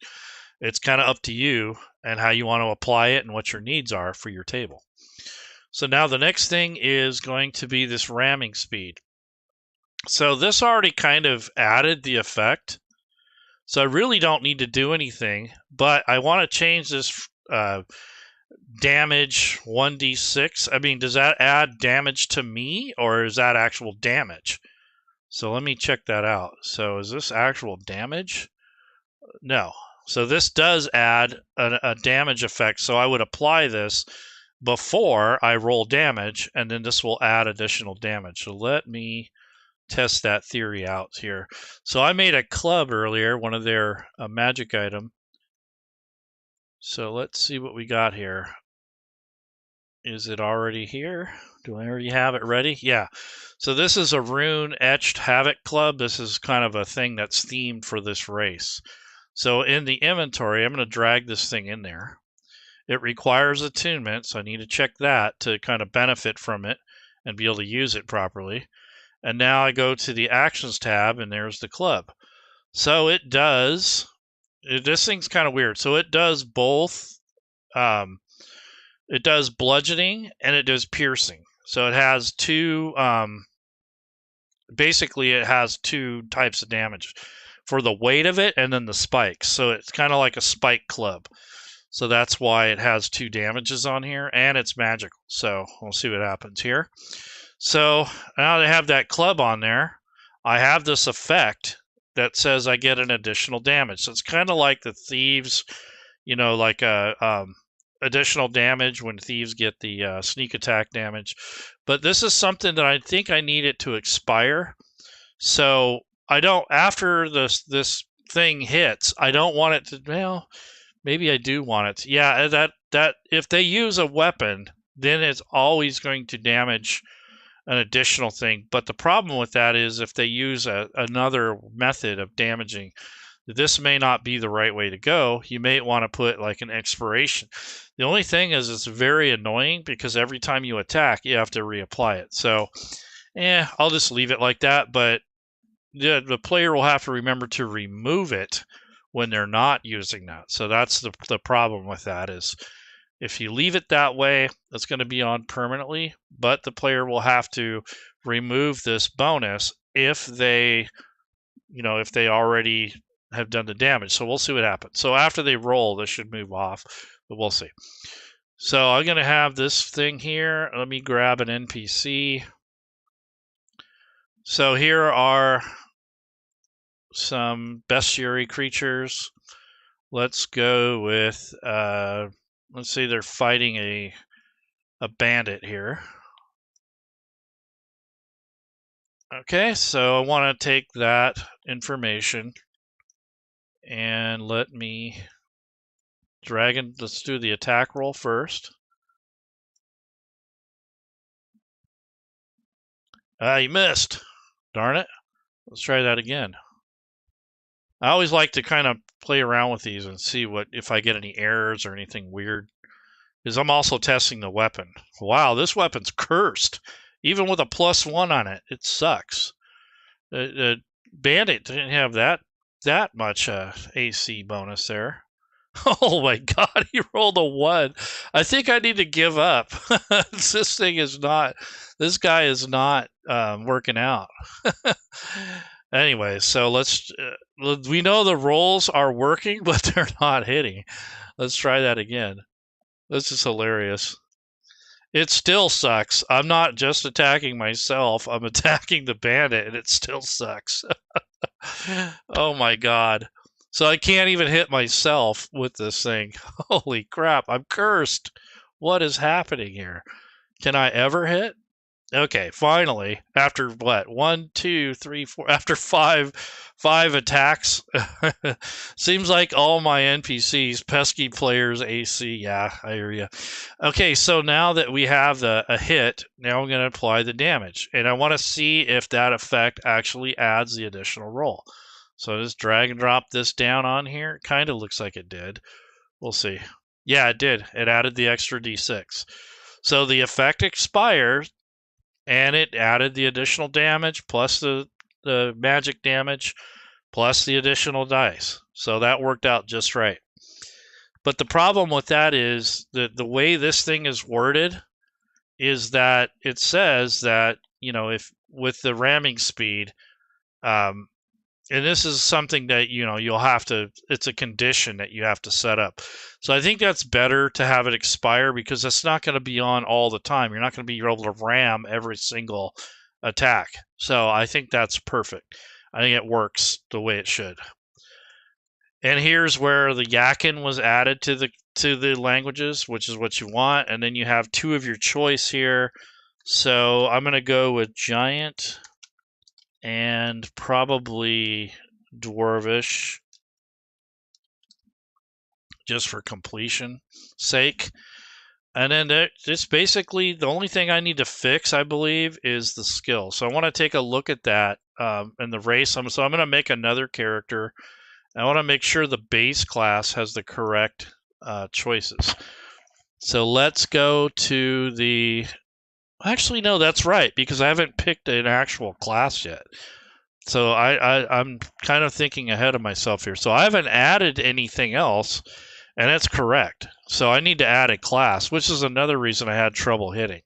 It's kind of up to you and how you want to apply it and what your needs are for your table. So now the next thing is going to be this ramming speed. So this already kind of added the effect. So I really don't need to do anything, but I want to change this damage 1d6. I mean, does that add damage to me, or is that actual damage? So let me check that out. So is this actual damage? No. So this does add a damage effect. So I would apply this before I roll damage, and then this will add additional damage. So let me test that theory out here. So I made a club earlier, one of their magic item. So let's see what we got here. Is it already here? Do I already have it ready? Yeah. So this is a rune etched havoc club. This is kind of a thing that's themed for this race. So in the inventory, I'm going to drag this thing in there. It requires attunement, so I need to check that to kind of benefit from it and be able to use it properly. And now I go to the actions tab, and there's the club. So it does, this thing's kind of weird. So it does both, it does bludgeoning and it does piercing. So it has two, basically it has two types of damage for the weight of it and then the spikes. So it's kind of like a spike club. So that's why it has two damages on here, and it's magical. So we'll see what happens here. So now that I have that club on there, I have this effect that says I get an additional damage. So it's kind of like the thieves, you know, like additional damage when thieves get the sneak attack damage. But this is something that I think I need it to expire. So I don't, after this thing hits, I don't want it to, well, maybe I do want it to. Yeah, that if they use a weapon, then it's always going to damage an additional thing. But the problem with that is if they use another method of damaging, this may not be the right way to go. You may want to put like an expiration. The only thing is it's very annoying because every time you attack, you have to reapply it. So, I'll just leave it like that. But the player will have to remember to remove it when they're not using that. So that's the problem with that is if you leave it that way, it's going to be on permanently, but the player will have to remove this bonus if they, if they already have done the damage. So we'll see what happens. So after they roll, this should move off, but we'll see. So I'm going to have this thing here. Let me grab an NPC. So here are some bestiary creatures. Let's go with, let's say they're fighting a bandit here. Okay, so I want to take that information and let me drag in. Let's do the attack roll first. You missed. Darn it. Let's try that again. I always like to kind of play around with these and see if I get any errors or anything weird. Because I'm also testing the weapon. Wow, this weapon's cursed. Even with a +1 on it, it sucks. The bandit didn't have that much AC bonus there. Oh my god, he rolled a 1. I think I need to give up. This guy is not working out. Anyway, so we know the rolls are working, but they're not hitting. Let's try that again. This is hilarious. It still sucks. I'm not just attacking myself. I'm attacking the bandit, and it still sucks. Oh my god. So I can't even hit myself with this thing. Holy crap, I'm cursed. What is happening here? Can I ever hit? Okay, finally, after what? 1, 2, 3, 4, after five attacks. Seems like all my NPCs, pesky players, AC. Yeah, I hear you. Okay, so now that we have a hit, now I'm going to apply the damage. And I want to see if that effect actually adds the additional roll. So just drag and drop this down on here. It kind of looks like it did. We'll see. Yeah, it did. It added the extra D6. So the effect expires, and it added the additional damage plus the magic damage plus the additional dice. So that worked out just right. But the problem with that is that the way this thing is worded is that it says that, if with the ramming speed, and this is something that, you'll have to, it's a condition that you have to set up. So I think that's better to have it expire because it's not going to be on all the time. You're not going to be able to ram every single attack. So I think that's perfect. I think it works the way it should. And here's where the Yakkin was added to the languages, which is what you want. And then you have two of your choice here. So I'm going to go with Giant and probably Dwarvish, just for completion sake. And then just basically the only thing I need to fix, I believe, is the skill. So I want to take a look at that in the race. So I'm going to make another character. I want to make sure the base class has the correct choices. So let's go to the... Actually, no, that's right, because I haven't picked an actual class yet. So I'm kind of thinking ahead of myself here. So I haven't added anything else, and that's correct. So I need to add a class, which is another reason I had trouble hitting.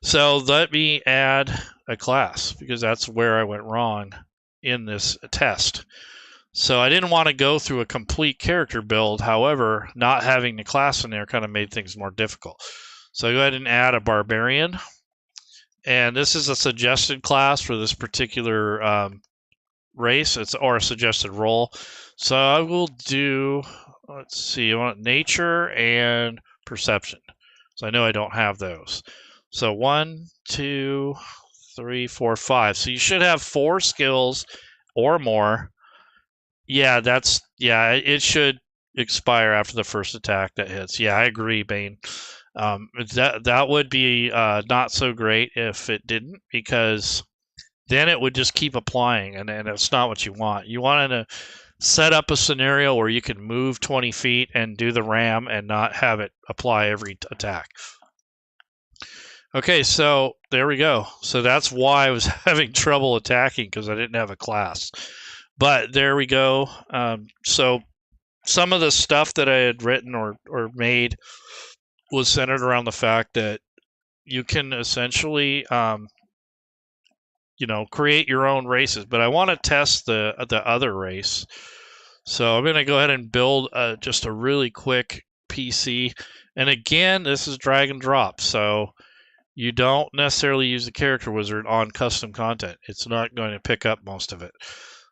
So let me add a class, because that's where I went wrong in this test. So I didn't want to go through a complete character build. However, not having the class in there kind of made things more difficult. So I go ahead and add a barbarian. And this is a suggested class for this particular race. Or a suggested role. So I will do, let's see, I want nature and perception. So I know I don't have those. So 1, 2, 3, 4, 5. So you should have 4 skills or more. Yeah, it should expire after the first attack that hits. Yeah, I agree, Bane. That would be not so great if it didn't, because then it would just keep applying, and it's not what you want. You want to set up a scenario where you can move 20 feet and do the ram and not have it apply every attack. Okay, so there we go. So that's why I was having trouble attacking, because I didn't have a class. But there we go. So some of the stuff that I had written or made was centered around the fact that you can essentially, create your own races. But I want to test the other race. So I'm going to go ahead and build just a really quick PC. And again, this is drag and drop. So you don't necessarily use the character wizard on custom content. It's not going to pick up most of it.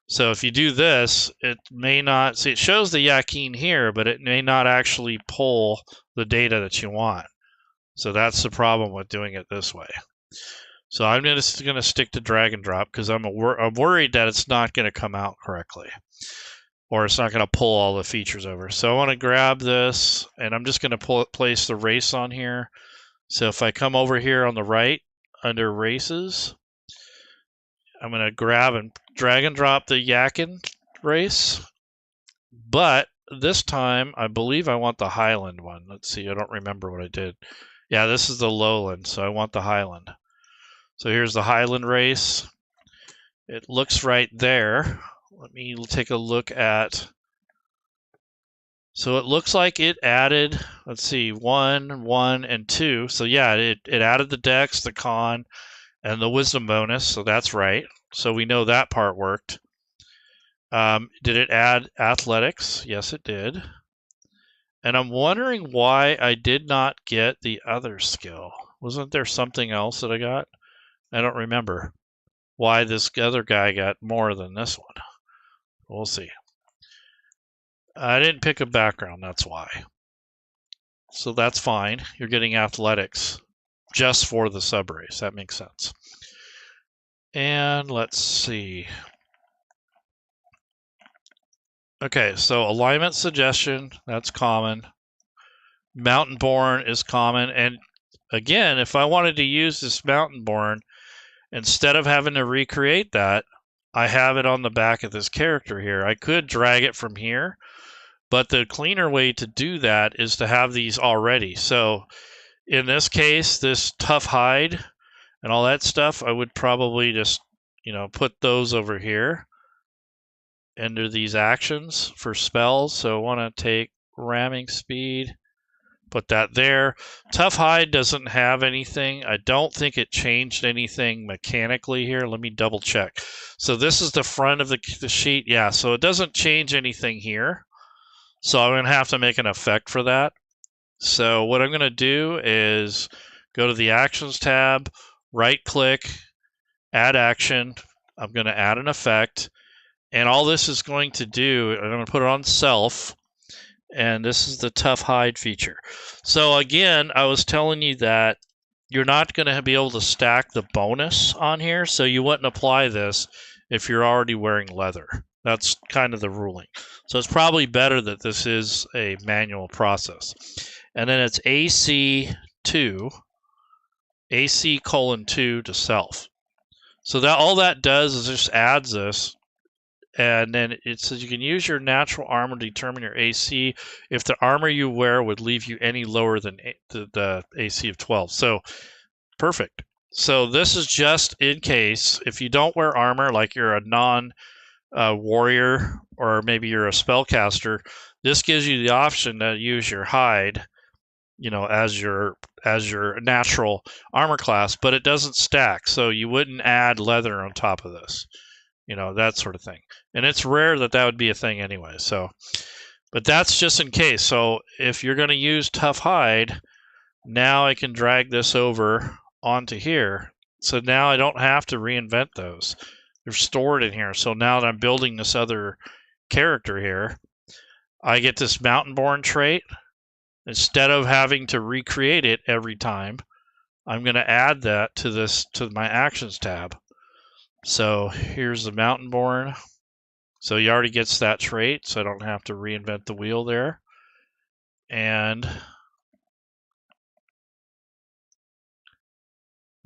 So if you do this, it may not... See, it shows the Yakkin here, but it may not actually pull the data that you want. So that's the problem with doing it this way. So I'm just going to stick to drag and drop, because I'm worried that it's not going to come out correctly, or it's not going to pull all the features over. So I want to grab this, and I'm just going to place the race on here. So if I come over here on the right under races, I'm going to grab and drag and drop the Yakkin race. But this time, I believe I want the Highland one. Let's see, I don't remember what I did. Yeah, this is the Lowland, so I want the Highland. So here's the Highland race. It looks right there. Let me take a look at... So it looks like it added, let's see, 1, 1, and 2. So yeah, it added the dex, the con, and the wisdom bonus, so that's right. So we know that part worked. Did it add athletics? Yes, it did. And I'm wondering why I did not get the other skill. Wasn't there something else that I got? I don't remember why this other guy got more than this one. We'll see. I didn't pick a background, that's why. So that's fine. You're getting athletics just for the subrace. That makes sense. And let's see. Okay, so alignment suggestion, that's common. Mountain born is common. And again, if I wanted to use this mountain born, instead of having to recreate that, I have it on the back of this character here. I could drag it from here, but the cleaner way to do that is to have these already. So in this case, this tough hide and all that stuff, I would probably just, put those over here under these actions for spells. So I want to take ramming speed, put that there. Tough hide doesn't have anything. I don't think it changed anything mechanically here. Let me double check. So this is the front of the sheet. Yeah, so it doesn't change anything here. So I'm going to have to make an effect for that. So what I'm going to do is go to the Actions tab, right-click, Add Action. I'm going to add an effect, And all this is going to do, I'm going to put it on self, and this is the tough hide feature. So again, I was telling you that you're not going to be able to stack the bonus on here, so you wouldn't apply this if you're already wearing leather. That's kind of the ruling. So it's probably better that this is a manual process. And then it's AC colon 2 to self. So that all that does is just adds this, and then it says you can use your natural armor to determine your AC if the armor you wear would leave you any lower than the AC of 12. So perfect. So this is just in case if you don't wear armor, like you're a non-warrior or maybe you're a spellcaster, this gives you the option to use your hide, as your natural armor class, but it doesn't stack, so you wouldn't add leather on top of this, that sort of thing. And it's rare that would be a thing anyway. So, but that's just in case. So if you're going to use tough hide, now I can drag this over onto here. So now I don't have to reinvent those. They're stored in here. So now that I'm building this other character here, I get this mountain-born trait. Instead of having to recreate it every time, I'm going to add that to my actions tab. So here's the mountain-born. So he already gets that trait, so I don't have to reinvent the wheel there. And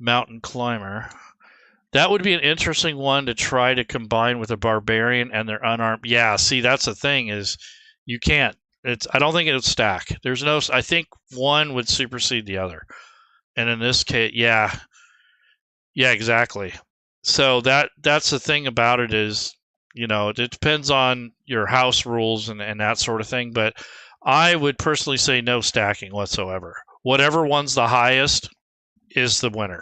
mountain climber. That would be an interesting one to try to combine with a barbarian and their unarmed. Yeah, see, that's the thing is you can't. I don't think it would stack. I think one would supersede the other. And in this case, yeah, exactly. So that's the thing about it is, it depends on your house rules and that sort of thing. But I would personally say no stacking whatsoever. Whatever one's the highest is the winner.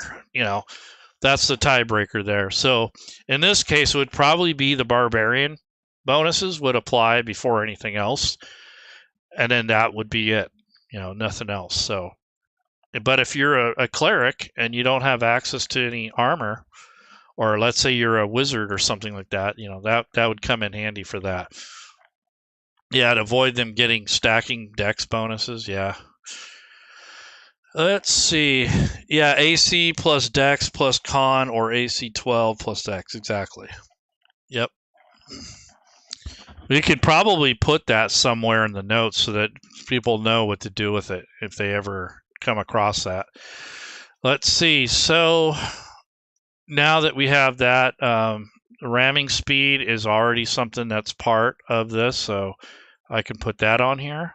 That's the tiebreaker there. So in this case, it would probably be the barbarian bonuses would apply before anything else. And then that would be it, nothing else. So, but if you're a cleric and you don't have access to any armor, or let's say you're a wizard or something like that, that would come in handy for that. Yeah, to avoid them getting stacking dex bonuses. Yeah. Let's see. Yeah, AC plus dex plus con, or AC 12 plus dex. Exactly. Yep. We could probably put that somewhere in the notes so that people know what to do with it if they ever come across that. Let's see. So now that we have that, ramming speed is already something that's part of this, so I can put that on here.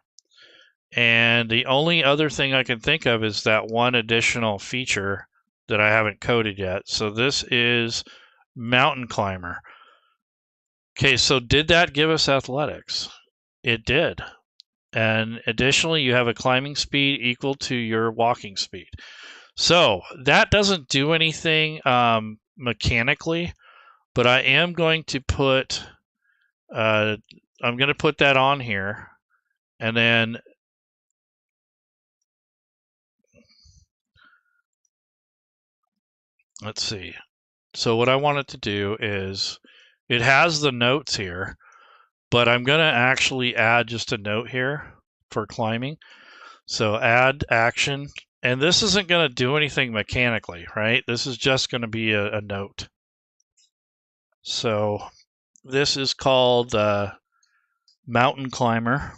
And the only other thing I can think of is that one additional feature that I haven't coded yet. So this is mountain climber. Okay, so did that give us athletics? It did. And additionally, you have a climbing speed equal to your walking speed. So that doesn't do anything mechanically, but I am going to put that on here, and then let's see. So what I want it to do is, it has the notes here, but I'm going to actually add just a note here for climbing. So add action, and this isn't going to do anything mechanically, right? This is just going to be a note. So this is called mountain climber.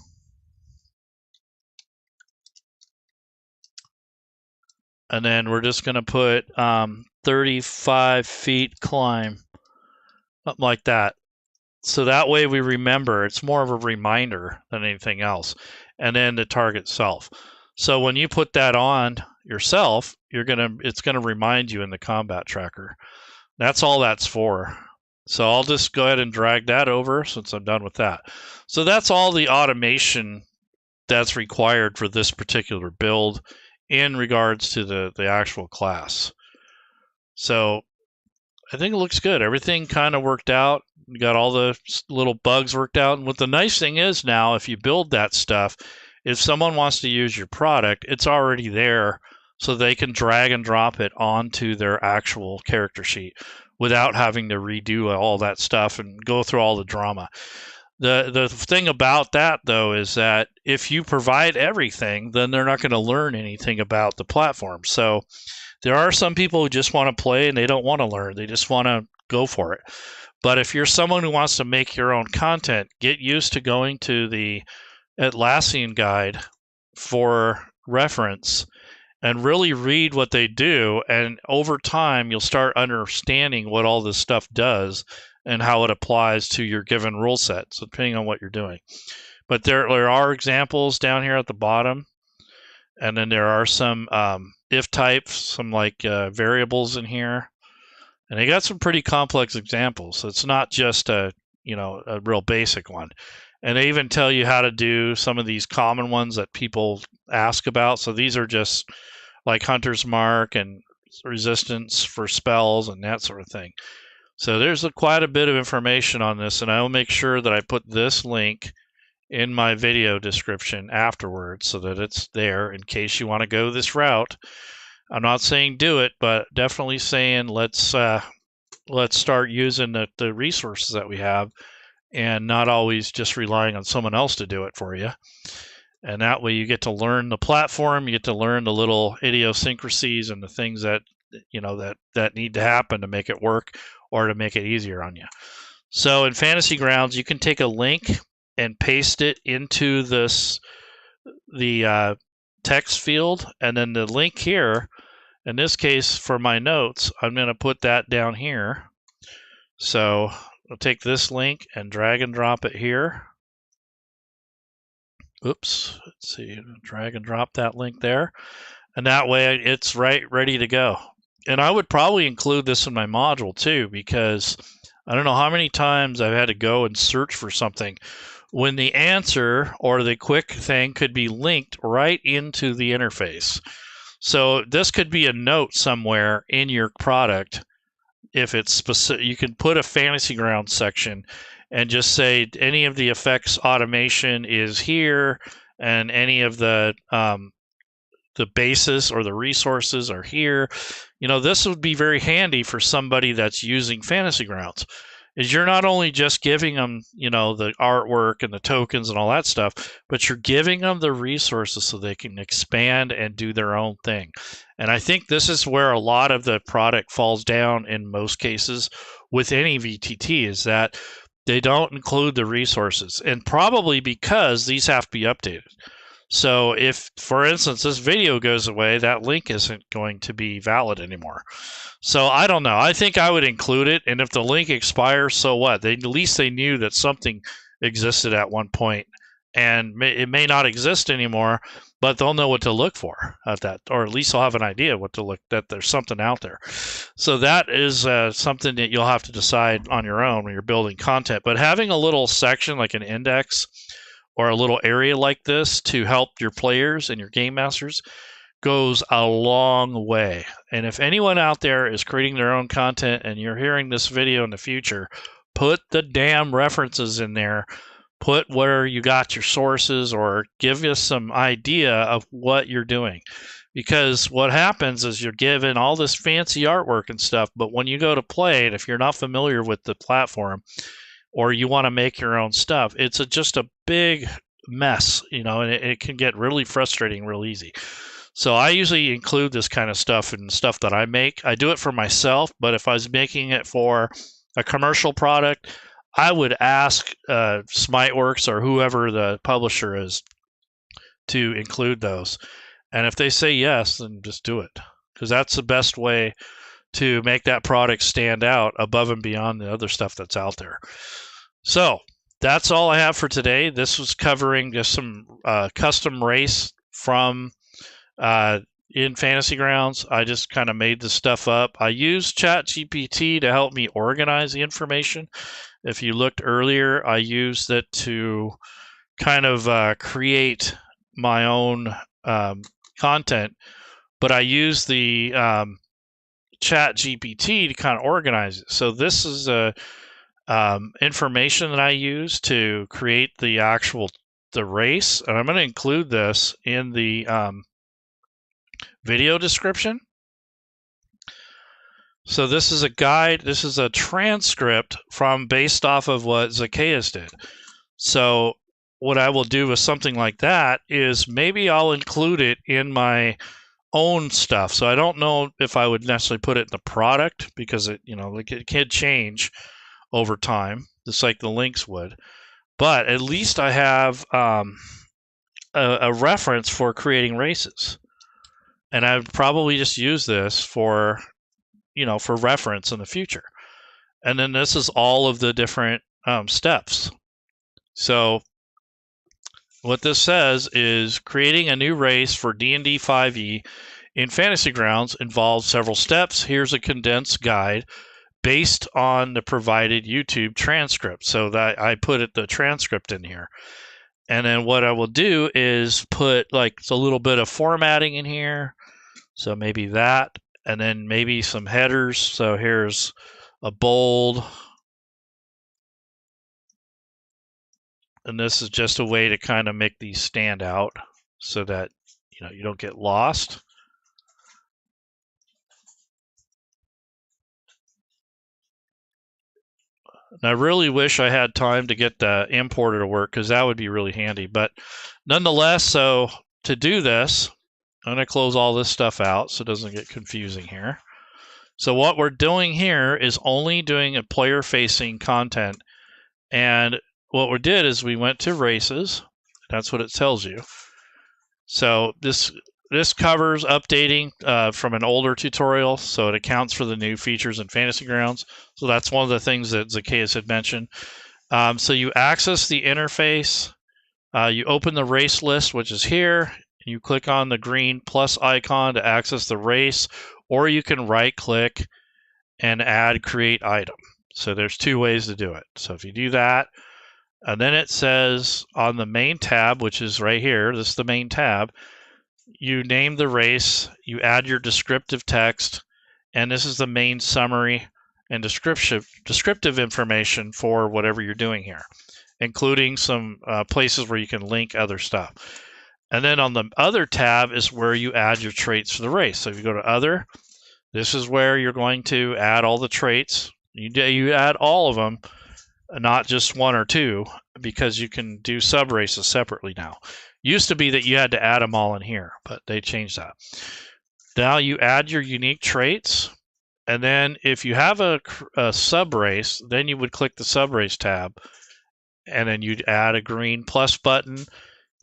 And then we're just going to put 35 feet climb, something like that. So that way we remember. It's more of a reminder than anything else. And then the target self. So when you put that on yourself, it's gonna remind you in the combat tracker. That's all that's for. So I'll just go ahead and drag that over since I'm done with that. So that's all the automation that's required for this particular build in regards to the actual class. So I think it looks good. Everything kind of worked out. We got all the little bugs worked out. And what the nice thing is now, if you build that stuff, if someone wants to use your product, it's already there, so they can drag and drop it onto their actual character sheet, without having to redo all that stuff and go through all the drama. The thing about that, though, is that if you provide everything, then they're not going to learn anything about the platform. So there are some people who just want to play and they don't want to learn. They just want to go for it. But if you're someone who wants to make your own content, get used to going to the Atlassian guide for reference and really read what they do. And over time, you'll start understanding what all this stuff does and how it applies to your given rule set, so depending on what you're doing. But there are examples down here at the bottom, and then there are some if types, some like variables in here, and they got some pretty complex examples. So it's not just a real basic one. And they even tell you how to do some of these common ones that people ask about. So these are just like Hunter's Mark and resistance for spells and that sort of thing. So there's quite a bit of information on this, and I will make sure that I put this link in my video description afterwards so that it's there in case you want to go this route. I'm not saying do it, but definitely saying let's start using the resources that we have and not always just relying on someone else to do it for you. And that way you get to learn the platform, you get to learn the little idiosyncrasies and the things that that need to happen to make it work or to make it easier on you. So in Fantasy Grounds, you can take a link and paste it into the text field, and then the link here, in this case for my notes, I'm going to put that down here. So I'll take this link and drag and drop it here. Oops, let's see, drag and drop that link there, and that way it's ready to go. And I would probably include this in my module too, because I don't know how many times I've had to go and search for something when the answer or the quick thing could be linked right into the interface. So this could be a note somewhere in your product. If it's specific, you can put a Fantasy Grounds section and just say any of the effects automation is here, and any of the basis or the resources are here. This would be very handy for somebody that's using Fantasy Grounds. Is you're not only just giving them, the artwork and the tokens and all that stuff, but you're giving them the resources so they can expand and do their own thing. And I think this is where a lot of the product falls down in most cases with any VTT, is that they don't include the resources, and probably because these have to be updated. So if, for instance, this video goes away, that link isn't going to be valid anymore. So I don't know. I think I would include it, and if the link expires, so what? At least they knew that something existed at one point, and it may not exist anymore, but they'll know what to look for at that, or at least they'll have an idea what to look, that there's something out there. So that is something that you'll have to decide on your own when you're building content. But having a little section like an index or a little area like this to help your players and your game masters goes a long way. And if anyone out there is creating their own content and you're hearing this video in the future, put the damn references in there. Put where you got your sources, or give us some idea of what you're doing. Because what happens is you're given all this fancy artwork and stuff, but when you go to play it, if you're not familiar with the platform or you want to make your own stuff, it's just a big mess, and it can get really frustrating real easy. So I usually include this kind of stuff in stuff that I make. I do it for myself, but if I was making it for a commercial product, I would ask Smiteworks or whoever the publisher is to include those. And if they say yes, then just do it, because that's the best way to make that product stand out above and beyond the other stuff that's out there. So that's all I have for today. This was covering just some custom race from in Fantasy Grounds. I just kind of made this stuff up. I used ChatGPT to help me organize the information. If you looked earlier, I used it to kind of create my own content, but I used the ChatGPT to kind of organize it. So this is information that I use to create the race, and I'm going to include this in the video description. So this is a guide, this is a transcript based off of what Zacchaeus did. So what I will do with something like that is maybe I'll include it in my own stuff. So I don't know if I would necessarily put it in the product, because it, like, it can change over time, just like the links would. But at least I have a reference for creating races, and I would probably just use this for reference in the future. And then this is all of the different steps. So what this says is creating a new race for DnD5e in Fantasy Grounds involves several steps. Here's a condensed guide based on the provided YouTube transcript. So that I put the transcript in here. And then what I will do is put like a little bit of formatting in here. So maybe that, and then maybe some headers. So here's a bold. And this is just a way to kind of make these stand out so that you don't get lost. And I really wish I had time to get the importer to work, because that would be really handy. But nonetheless, so to do this, I'm going to close all this stuff out so it doesn't get confusing here. So what we're doing here is only doing a player-facing content. And what we did is we went to races. That's what it tells you. So this covers updating from an older tutorial, so it accounts for the new features in Fantasy Grounds. So that's one of the things that Zacchaeus had mentioned. So you access the interface, you open the race list, which is here, and you click on the green plus icon to access the race, or you can right-click and add create item. So there's two ways to do it. So if you do that, and then it says on the main tab, which is right here, this is the main tab, you name the race, you add your descriptive text, and this is the main summary and descriptive information for whatever you're doing here, including some places where you can link other stuff. And then on the other tab is where you add your traits for the race. So if you go to other, this is where you're going to add all the traits. You add all of them, not just one or two, because you can do sub races separately now. Used to be that you had to add them all in here, but they changed that. Now you add your unique traits, and then if you have a sub race, then you would click the sub race tab, and then you'd add a green plus button.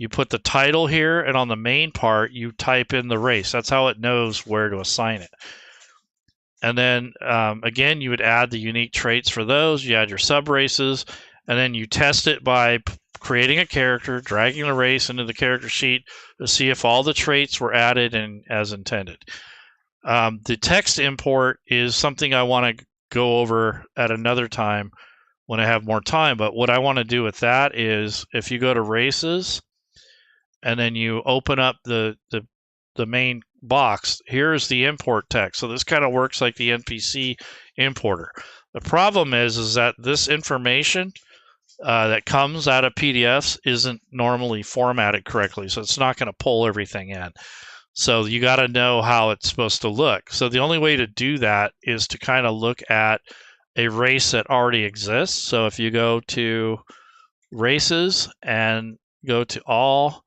You put the title here, and on the main part, you type in the race. That's how it knows where to assign it. And then again, you would add the unique traits for those. You add your sub races, and then you test it by creating a character, dragging the race into the character sheet to see if all the traits were added and as intended. The text import is something I want to go over at another time when I have more time. But what I want to do with that is, if you go to races and then you open up the main box, here's the import text. So this kind of works like the NPC importer. The problem is that this information that comes out of PDFs isn't normally formatted correctly, so it's not going to pull everything in. So you got to know how it's supposed to look. So the only way to do that is to kind of look at a race that already exists. So if you go to races and go to all,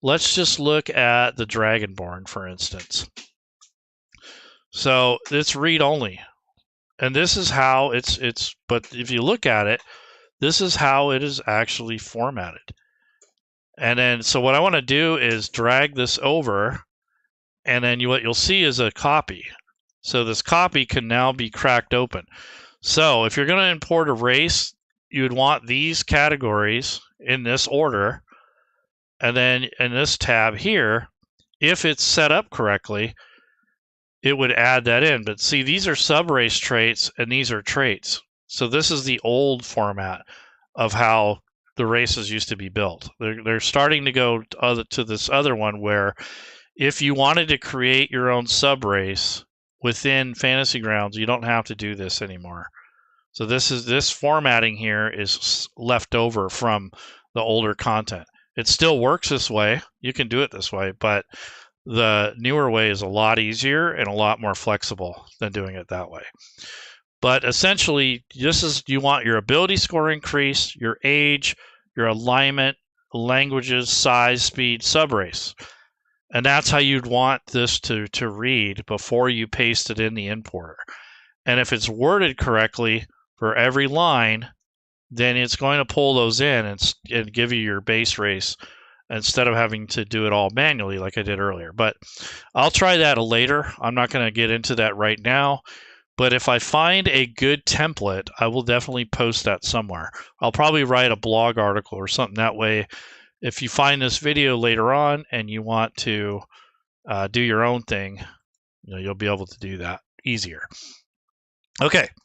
let's just look at the Dragonborn, for instance. So it's read only, and this is how it's. But if you look at it, this is how it is actually formatted. And then, so what I want to do is drag this over, and then what you'll see is a copy. So this copy can now be cracked open. So if you're going to import a race, you would want these categories in this order. And then in this tab here, if it's set up correctly, it would add that in. But see, these are sub-race traits, and these are traits. So this is the old format of how the races used to be built. They're starting to go to this other one where if you wanted to create your own sub-race within Fantasy Grounds, you don't have to do this anymore. So this formatting here is left over from the older content. It still works this way. You can do it this way, but The newer way is a lot easier and a lot more flexible than doing it that way. But essentially, you want your ability score increase, your age, your alignment, languages, size, speed, subrace. And that's how you'd want this to read before you paste it in the importer. And if it's worded correctly for every line, then it's going to pull those in and give you your base race instead of having to do it all manually like I did earlier. But I'll try that later. I'm not going to get into that right now. But if I find a good template, I will definitely post that somewhere. I'll probably write a blog article or something. That way, if you find this video later on and you want to do your own thing, you'll be able to do that easier. Okay.